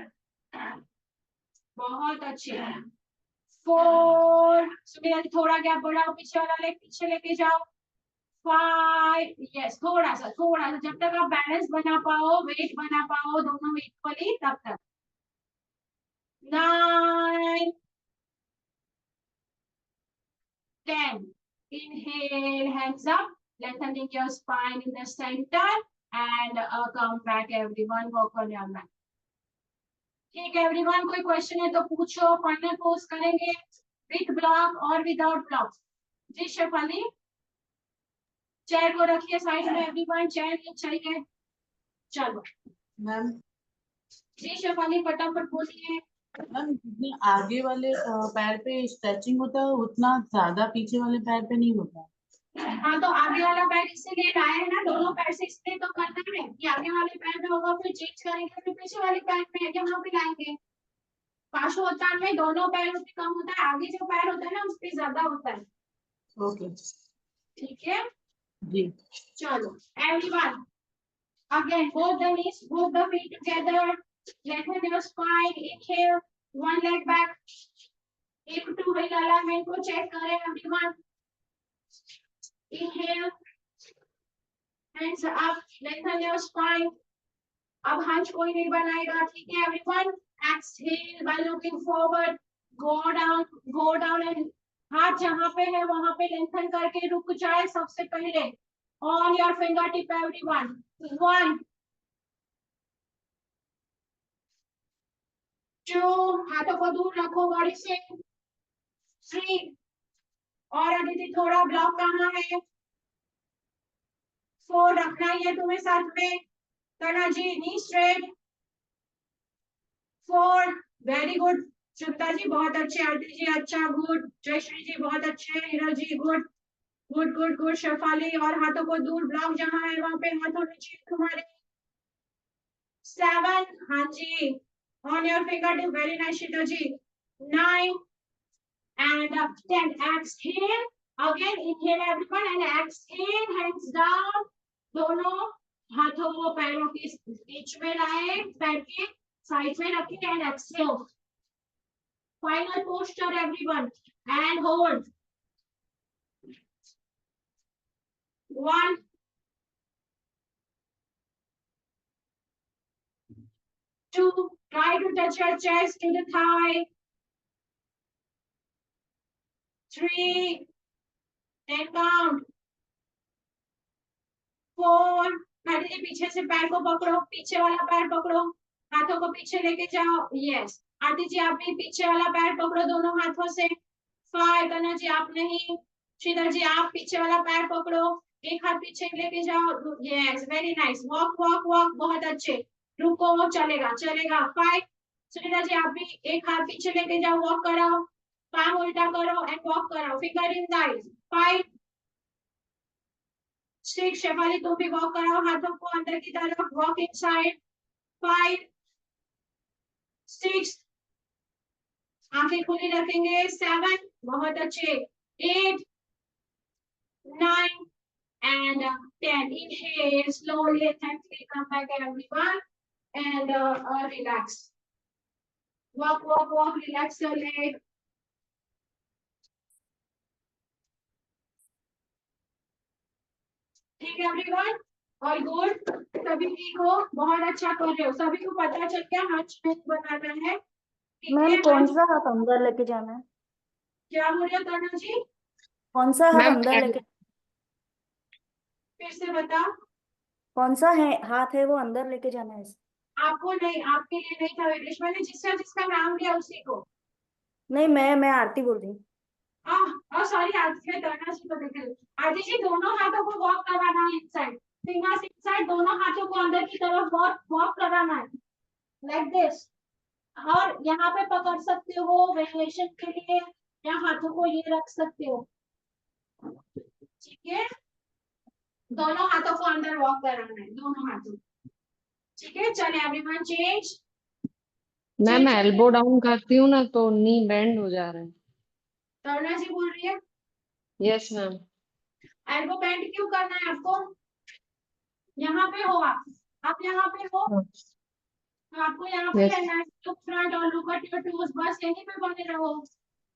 बहुत अच्छे. 4. सुनिए थोड़ा गैप बढ़ाओ, पीछे वाला लेग पीछे लेके जाओ. 5. यस, थोड़ा सा जब तक आप बैलेंस बना पाओ, वेट बना पाओ दोनों इक्वली, तब तक. 9. 10. Inhale, hands up, lengthening your spine in the center, and come back, everyone. Work on your mat. ठीक है एवरीवन, कोई क्वेश्चन है तो पूछो. फाइनल पोज करेंगे विद ब्लॉक और विदाउट ब्लॉक. जी शेफाली, चेयर को रखिए साइड में, एवरीवन चेयर नहीं चाहिए. चलो मैम. जी शेफाली फटाफट बोलिए. मैम जितने आगे वाले पैर पे स्ट्रेचिंग होता है उतना ज्यादा पीछे वाले पैर पे नहीं होता. हाँ, तो आगे वाला पैर इसीलिए लाए हैं ना, दोनों पैर से इसलिए तो करना है कि आगे वाले पैर में होगा, फिर चेंज करेंगे, फिर पीछे वाले पैर में यहाँ पे लाएंगे. पार्श्वोत्थान में दोनों पैरों पे कम होता है, आगे जो पैर होता है ना उस पे ज्यादा होता है. ओके. ठीक है जी. चलो everyone, again both the knees, both the feet together. Lengthen your spine. Inhale, one leg back. Hip to hip alignment को चेक करें everyone. Inhale, hands up, lengthen your spine. अब हंच कोई नहीं बनाएगा, ठीक है everyone. Exhale by looking forward. Go down and हाथ जहाँ पे है वहां पे लेंथन करके रुक जाए सबसे पहले. On your fingertip, everyone. 1. 2 हाथों को दूर रखो बॉडी से, 3 और अदिति थोड़ा ब्लॉक करना है, 4 रखना ही है तुम्हें साथ में, करना जी नी स्ट्रेट, 4 वेरी गुड, चिंता जी बहुत अच्छे, आरती जी अच्छा, गुड, जयश्री जी बहुत अच्छे, Heera ji good good good good, Shefali, और हाथों को दूर, ब्लॉक जहां है वहां पे हाथों नीचे तुम्हारे, 7 हाँ जी on your finger tip, very nice Sheetal ji, 9 and 10 exhale again, inhale everyone and exhale, hands down, दोनों हाथों को पैरों के बीच में लाए, पैर के साइड में रखें and exhale, final posture everyone and hold, 1 2 try to touch your chest to the thigh, 3 10 count, 4 पीछे से पैर को पकड़ो, पीछे वाला पैर पकड़ो, हाथों को पीछे लेके जाओ, यस आरती जी आप भी पीछे वाला पैर पकड़ो दोनों हाथों से, 5 कन्या जी आप नहीं, श्रीधर जी आप पीछे वाला पैर पकड़ो, एक हाथ पीछे लेके जाओ, yes very nice, walk walk walk बहुत अच्छे, रुको चलेगा चलेगा, 5 श्रीधर जी आप भी एक हाथ पीछे लेके जाओ, वॉक कराओ, पाँव उल्टा करो एंड वॉक कराओ, finger in the eyes, 5 6 Shefali तुम भी वॉक कराओ, हाथों को अंदर की तरफ, वॉक इनसाइड, 5 6 आंखें खुली रखेंगे, 7 बहुत अच्छे, 8 9 and 10 inhale slowly and thankfully come back everyone and relax, walk walk walk, relax your leg, ठीक है एवरीवन, और गुड, सभी ठीक हो, बहुत अच्छा कर रहे हो, सभी को पता चल गया हाथ में बनाना है, ठीक मैम है, कौन सा हाथ अंदर लेके जाना है? क्या बोल रहे हो तनु जी, कौन सा हाथ मैम अंदर लेके, फिर से बता, कौन सा है हाथ है वो अंदर लेके जाना है? आपको नहीं, आपके लिए नहीं था विदेश, मैंने जिसका जिसका नाम लिया उसी को, नहीं, मैं आरती बोल रही हूँ। और सॉरी आरती है, तनु जी को देखे, आरती जी दोनों हाथों को वॉक कराना है इनसाइड, फिंगर्स इनसाइड, दोनों हाथों को अंदर की तरफ वॉक वॉक कराना है, लाइक दिस, और यहाँ पे पकड़ सकते हो वेरिएशन के लिए, या हाथों को ये रख सकते हो, ठीक है, दोनों हाथों को अंदर वॉक कराना है, दोनों हाथों, ठीक है, चले everyone change, ma'am elbow down करती हूँ ना तो नी बेंड हो जा रहा है। तरुणा जी बोल रही है, यस मैम। एल्बो बेंड क्यों करना है आपको, यहाँ पे हो आप यहाँ पे हो, तो आपको यहाँ पे यस रहना है, तो फ्रंट और लुक एट योर टोज, बस यहीं पे बने रहो,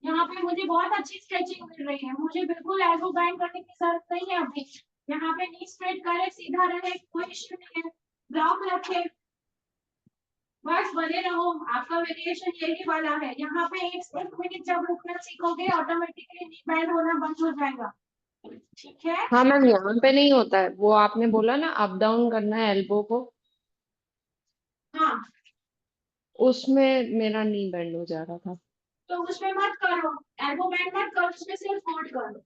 यहाँ पे मुझे बहुत अच्छी स्ट्रेचिंग मिल रही है, मुझे बिल्कुल एल्बो बेंड करने की जरूरत नहीं है अभी, यहाँ पे नी स्ट्रेट करे, सीधा रहे, कोई इश्यू नहीं है, ब्लॉक रखे, बस बने रहो, आपका वेरिएशन यही वाला है, यहाँ पे एक मिनट जब रुकना सीखोगे ऑटोमेटिकली नी बेंड होना बंद हो जाएगा, ठीक है, हाँ मैम, यहाँ पे नहीं होता है, वो आपने बोला ना अप डाउन करना है एल्बो को, हाँ उसमें मेरा नी बेंड हो जा रहा था। तो उसमें मत करो, एल्बो बेंड मत करो, उसमें सिर्फ होल्ड करो,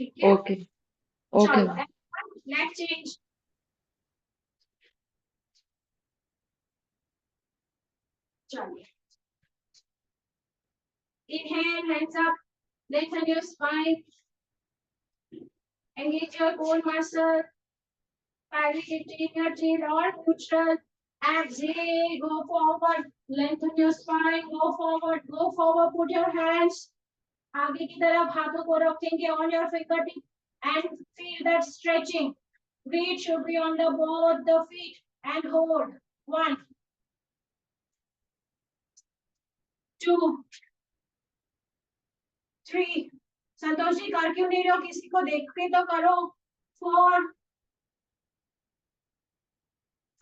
ठीक है, ओके ओके। चलो लेग चेंज, चलिए, inhale, hands up, lengthen your spine, engage your core muscle, pelvic interior chin or neutral, exhale, go forward, lengthen your spine, go forward, put your hands आगे की तरफ, हाथों को रखेंगे on your fingertip and feel that stretching, weight should be on the both the feet and hold, 1 2 3 Santosh ji कर क्यों नहीं रहे हो, किसी को देख के तो करो, 4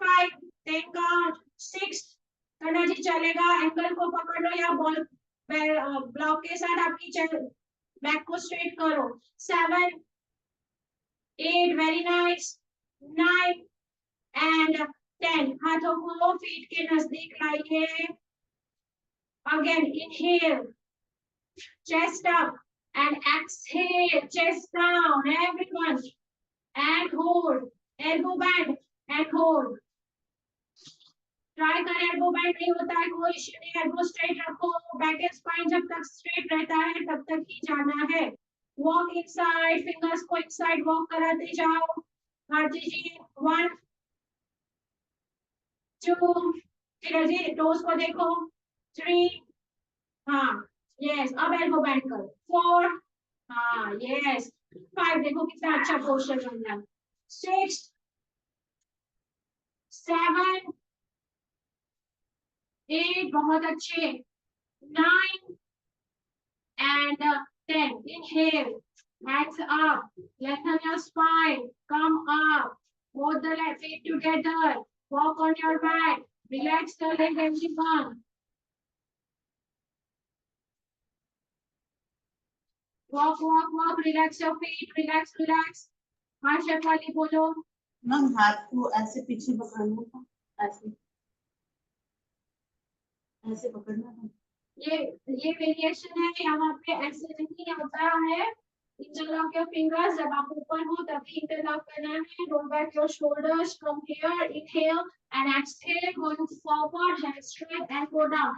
5 10 count, 6 कन्या जी चलेगा, एंकल को पकड़ लो या बॉल ब्लॉक के साथ आपकी बैक को स्ट्रेट करो, 7 8 वेरी नाइस, 9 एंड 10 हाथों को फीट के नजदीक लाइए, Again, inhale, chest up, and exhale, chest down, everyone, and hold, elbow bend, and hold. Try कर, एल्बो बेंड नहीं होता है कोई इश्यू नहीं, एल्बो स्ट्रेट रखो, बैक एंड स्पाइन जब तक स्ट्रेट रहता है तब तक ही जाना है। वॉक इनसाइड, फिंगर्स को इनसाइड वॉक कराते जाओ। भारती जी 1 2, किरण जी टोस को देखो, 3, हाँ यस, अब एल्बो बेंड करो, 4, हाँ यस, 5, देखो कितना अच्छा पोस्चर बन रहा है, 6, 7, 8, बहुत अच्छे, 9 and 10. Inhale, hands up, lengthen your spine, come up, both the left feet together, walk on your back, relax the leg everyone. Walk, walk, walk, relax your feet, relax, relax. हाँ शेफाली बोलो। Ma'am हाथ को ऐसे पीछे पकड़ना था, ऐसे ऐसे पकड़ना था। ये वेरिएशन है, यहाँ पे ऐसे नहीं होता है। इंटरलॉक योर फिंगर्स, जब आप ऊपर हो तभी इंटरलॉक करना है। Roll back your shoulders from here, inhale and exhale, going forward, head straight and go down.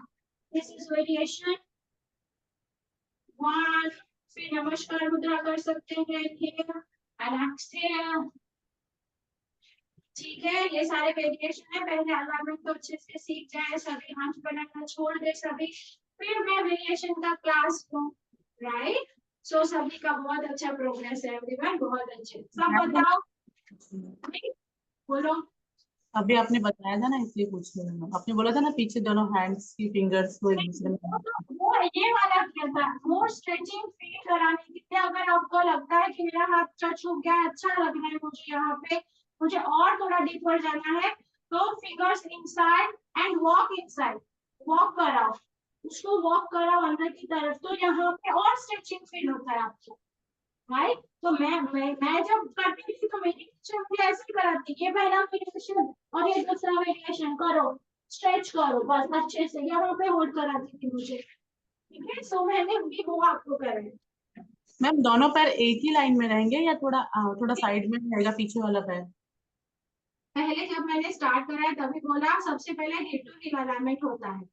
This is variation 1। फिर नमस्कार मुद्रा कर सकते हैं, इनहेल एंड एक्सहेल। ठीक है, ये सारे वेरिएशन है। पहले अलाइनमेंट को अच्छे से सीख जाए सभी, हाथ बनाना छोड़ दे सभी, फिर मैं वेरिएशन का क्लास लूं, राइट। सो सभी का बहुत अच्छा प्रोग्रेस है एवरीवन, बहुत अच्छे। सब बताओ, बोलो। अभी आपने बताया था ना, इसलिए पूछ रही हूँ। आपने बोला था ना पीछे दोनों हैंड्स की फिंगर्स को एक दूसरे में। वो ये वाला किया था, मोर स्ट्रेचिंग फील कराने के लिए। अगर आपको लगता है कि मेरा हाथ टच हो गया, अच्छा लग रहा है मुझे यहाँ पे, मुझे और थोड़ा डीपर जाना है, तो fingers inside and walk inside, walk कराओ, उसको वॉक कराओ अंदर की तरफ, तो यहाँ पे और स्ट्रेचिंग फील होता है आपको, राइट। तो मैं जब करती थी तो मेरी टीचर मुझे ऐसे ही कराती, ये पहला वेरिएशन और ये दूसरा वेरिएशन करो, स्ट्रेच करो, बस अच्छे से यहाँ पे होल्ड कराती थी मुझे, ठीक है। सो मैंने भी वो आपको कराया। मैम दोनों पैर एक ही लाइन में रहेंगे या थोड़ा साइड में रहेगा पीछे वाला पैर? पहले जब मैंने स्टार्ट कराया तभी बोला सबसे पहले हिप टू हिप अलाइनमेंट होता है,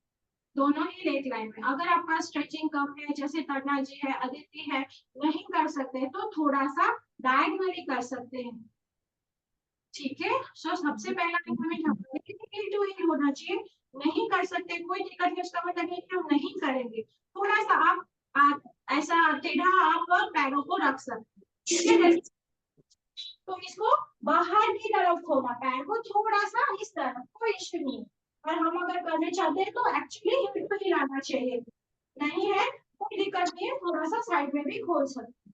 दोनों ही लेग लाइन में। अगर आपका स्ट्रेचिंग कम है, जैसे तन्ना जी है, अदिति है, नहीं कर सकते तो थोड़ा सा डायगोनली कर सकते हैं, ठीक है। सो सबसे पहला अलाइनमेंट हमारे हिप टू हिप होना चाहिए। नहीं कर सकते कोई दिक्कत नहीं, उसका मतलब नहीं कि हम नहीं करेंगे, थोड़ा सा आप ऐसा टेढ़ा आप पैरों को रख सकते हैं, ठीक है। तो इसको बाहर की तरफ खोलना, पैर को थोड़ा सा इस तरफ, कोई इश्यू नहीं। और हम अगर करने चाहते हैं तो एक्चुअली हिप को हिलाना चाहिए, नहीं है कोई दिक्कत नहीं है, थोड़ा सा साइड में भी खोल सकते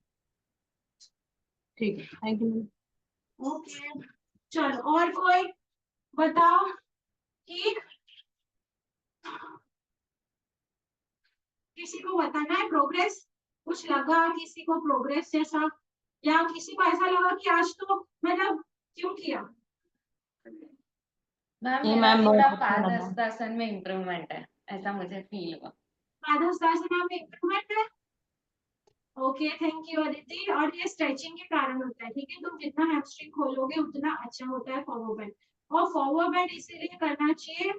ठीक है, थैंक यू। हैं। ओके चलो, और कोई बताओ, ठीक। किसी को बताना है प्रोग्रेस, कुछ लगा किसी को प्रोग्रेस जैसा, या किसी को ऐसा लगा कि आज तो मतलब क्यों किया? मैम ये मेरा मैम थोड़ा बहुत अच्छा लगा। पादहस्तासन में इम्प्रूवमेंट है, ऐसा मुझे फील हुआ। पादहस्तासना में इम्प्रूवमेंट है, ओके थैंक यू अदिति। और ये स्ट्रेचिंग के कारण होता है, ठीक है। तुम जितना हैमस्ट्रिंग खोलोगे उतना अच्छा होता है फॉरवर्ड बेंड। और फॉरवर्ड बेंड इसीलिए करना चाहिए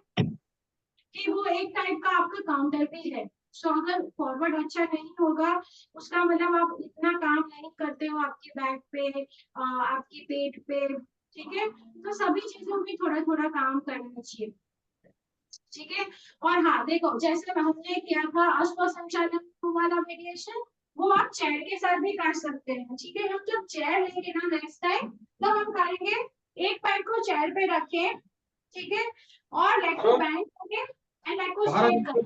कि वो एक टाइप का आपका काउंटर भी है। सो अगर फॉरवर्ड अच्छा नहीं होगा, उसका मतलब आप इतना काम नहीं करते हो आपकी बैक पे, आपकी पेट पे, ठीक है। तो सभी चीजों में थोड़ा थोड़ा काम करना चाहिए, ठीक है। और हाँ देखो, जैसे हमने किया था अश्व संचालन वाला वेरिएशन, वो आप चेयर के साथ भी कर सकते हैं, ठीक है। हम जब चेयर लेंगे ना नेक्स्ट टाइम, तो हम करेंगे एक पैर को चेयर पे रखे, ठीक है, और लेग को बैंड करके एंड लेग को स्ट्रेट कर।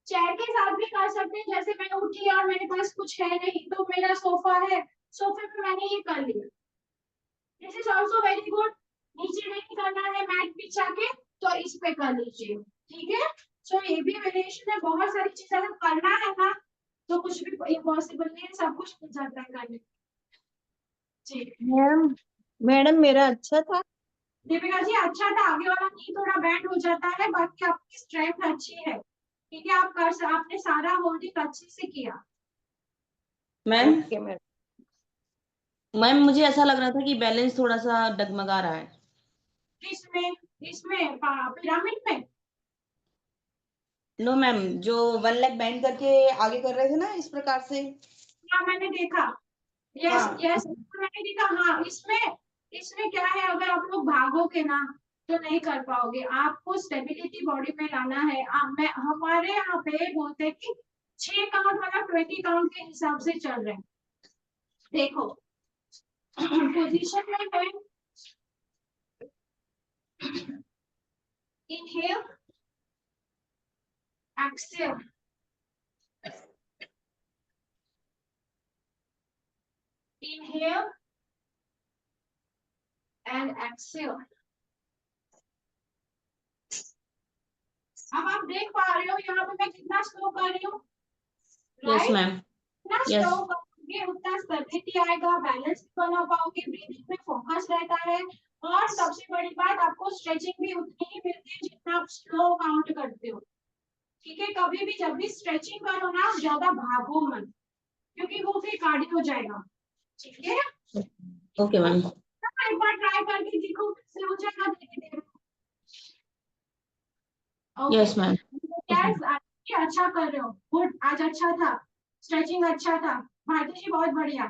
चेयर के साथ भी कर सकते हैं, जैसे मैं उठी और मेरे पास कुछ है नहीं, तो मेरा सोफा है, सोफे पे मैंने ये कर लिया, this is also very good. नीचे नहीं करना है मैट बिछा के, तो इस पे कर लीजिए, ठीक है। सो ये भी वेरिएशन है, बहुत सारी चीजें अगर करना है ना तो कुछ भी इम्पॉसिबल नहीं है, सब कुछ मिल जाता है करने, ठीक। मैम मैडम मेरा अच्छा था। दीपिका जी अच्छा था, आगे वाला नी थोड़ा बैंड हो जाता है, बाकी आपकी स्ट्रेंथ अच्छी है। ठीक है, आपने सारा होल्डिंग अच्छे से किया। Ma'am okay ma'am. मैम मुझे ऐसा लग रहा था कि बैलेंस थोड़ा सा डगमगा रहा है। इसमें इसमें पिरामिड में। नो मैम, जो 1 लेग बैंड करके आगे कर रहे थे ना इस प्रकार से। हाँ मैंने देखा, यस हाँ। यस मैंने देखा। हाँ इसमें इसमें क्या है, अगर आप लोग भागोगे ना तो नहीं कर पाओगे, आपको स्टेबिलिटी बॉडी में लाना है। हमारे यहाँ पे बोलते हैं कि 6 काउंट मतलब 20 काउंट के हिसाब से चल रहे हैं। देखो पोजीशन में है, inhale exhale, inhale and exhale। अब आप देख पा रहे हो यहाँ पे मैं कितना स्लो कर रही हूँ, यस राइट? मैम। जितना यस। स्लो करोगे उतना स्टेबिलिटी आएगा, बैलेंस भी बना पाओगे, ब्रीदिंग में फोकस रहता है, और सबसे बड़ी बात आपको स्ट्रेचिंग भी उतनी ही मिलती है जितना आप स्लो काउंट करते हो। ठीक है, कभी भी जब भी स्ट्रेचिंग करो ना ज्यादा भागो मत, क्योंकि वो फिर कार्डियो हो जाएगा। ठीक है, ओके मैम। एक बार ट्राई करके देखो कैसे हो जाएगा धीरे धीरे। Yes ma'am. यस अच्छा कर रहे हो, गुड, आज अच्छा था, स्ट्रेचिंग अच्छा था, भारती जी बहुत बढ़िया,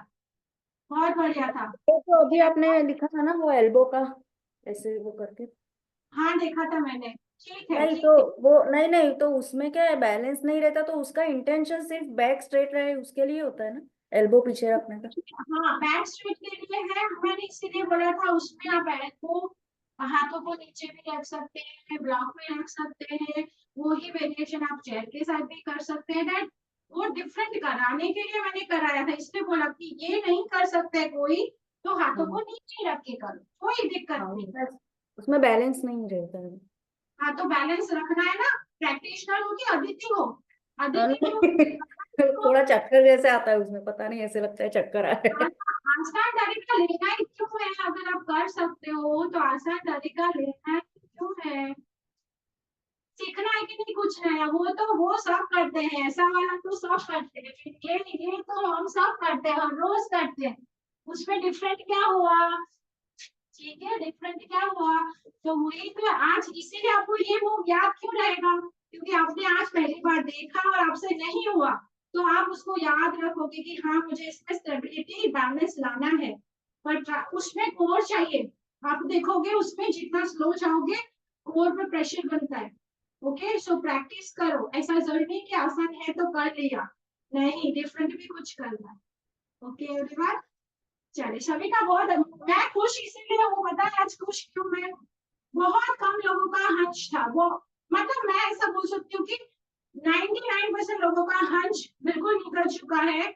बहुत बढ़िया था। तो अभी आपने लिखा था ना वो एल्बो का, ऐसे वो करके। हाँ देखा था मैंने, ठीक है नहीं ठीक तो है। वो नहीं नहीं तो उसमें क्या है, बैलेंस नहीं रहता तो उसका इंटेंशन सिर्फ बैक स्ट्रेट रहे उसके लिए होता है ना, एल्बो पीछे रखने का। हाँ बैक स्ट्रेट के लिए है, मैंने इसीलिए बोला था उसमें आप को हाथों को नीचे भी रख सकते हैं, ब्लॉक में रख सकते हैं, वही वेरिएशन आप चेयर के साथ भी कर सकते हैं। दैट वो डिफरेंट कराने के लिए मैंने कराया था, इसलिए बोला कि ये नहीं कर सकते कोई तो हाथों को नीचे रख के करो, कोई दिक्कत हाँ, नहीं। उसमें बैलेंस नहीं रहता है। हाँ तो बैलेंस रखना है ना, प्रैक्टिशनर हो कि अदिति हो, हाँ, अदिति हो नहीं, थोड़ा चक्कर जैसे आता है उसमें, पता नहीं ऐसे लगता है चक्कर आ रहा है। आसान तरीका लेना ही क्यों है, अगर आप कर सकते हो तो आसान तरीका लेना ही क्यों है, सीखना है कि नहीं कुछ नया, वो तो वो सब करते हैं, ऐसा वाला तो सब करते हैं, फिर ये तो हम सब करते हैं, हम रोज करते हैं, उसमें डिफरेंट क्या हुआ? ठीक है, डिफरेंट क्या हुआ? तो वही तो आज इसीलिए आपको ये मूव याद क्यों रहेगा, क्योंकि आपने आज पहली बार देखा और आपसे नहीं हुआ, तो आप उसको याद रखोगे कि हाँ मुझे इसमें स्टेबिलिटी बैलेंस लाना है। बट उसमें कोर चाहिए, आप देखोगे उसमें जितना स्लो जाओगे कोर पे प्रेशर बनता है। ओके सो प्रैक्टिस करो, ऐसा जरूरी नहीं कि आसान है तो कर लिया, नहीं डिफरेंट भी कुछ करना है। ओके एवरीवन, चलिए सभी का बहुत, मैं खुश इसीलिए हूँ, पता है आज खुश क्यों मैं, बहुत कम लोगों का हंच था वो, मतलब मैं ऐसा बोल सकती हूँ कि 99% लोगों का हंच बिल्कुल निकल चुका है,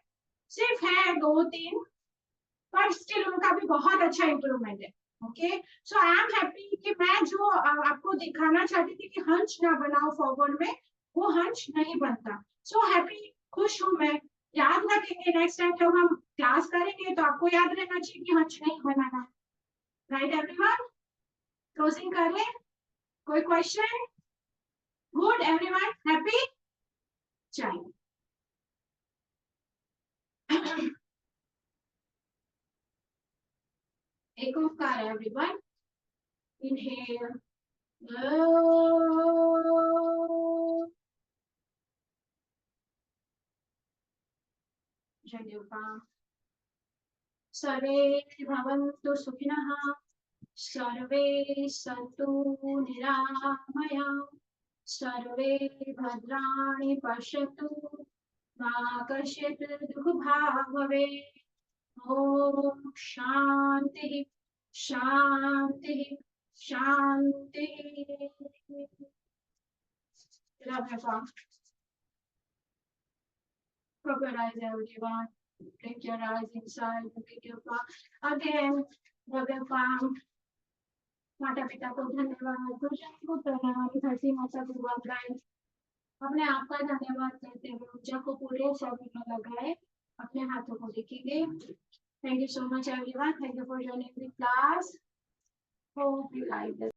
सिर्फ है 2-3, पर स्टिल उनका भी बहुत अच्छा इंप्रूवमेंट है। Okay so I am happy कि मैं जो आपको दिखाना चाहती थी कि हंच ना बनाओ फॉरवर्ड में, वो हंच नहीं बनता। सो हैप्पी, खुश हूँ मैं, याद रखेंगे नेक्स्ट टाइम जब हम क्लास करेंगे तो आपको याद रहना चाहिए कि हंच नहीं बनाना। राइट एवरीवन, क्लोजिंग कर ले, कोई क्वेश्चन? गुड एवरीवन, हैप्पी, चलिए एक ओंकार एवरीवन, इनहेल, सर्वे भवन्तु सुखिनः, सर्वे सन्तु निरामयाः, सर्वे भद्राणि पश्यन्तु, मा कश्चित् दुःखभाग् भवेत्। ॐ शान्तिः शान्तिः शान्तिः। Love you all. Open your eyes, everyone. Blink your eyes inside. Look at your palm. Again, rub your palm. माता पिता को धन्यवाद, गुरुजन को प्रणाम, धरती माता को वंदन, अपने आप का धन्यवाद करते हुए ऊर्जा को पूरे शरीर में लगाए, अपने हाथों को दिखेंगे। Thank you so much everyone, thank you for joining the class. Hope you like this.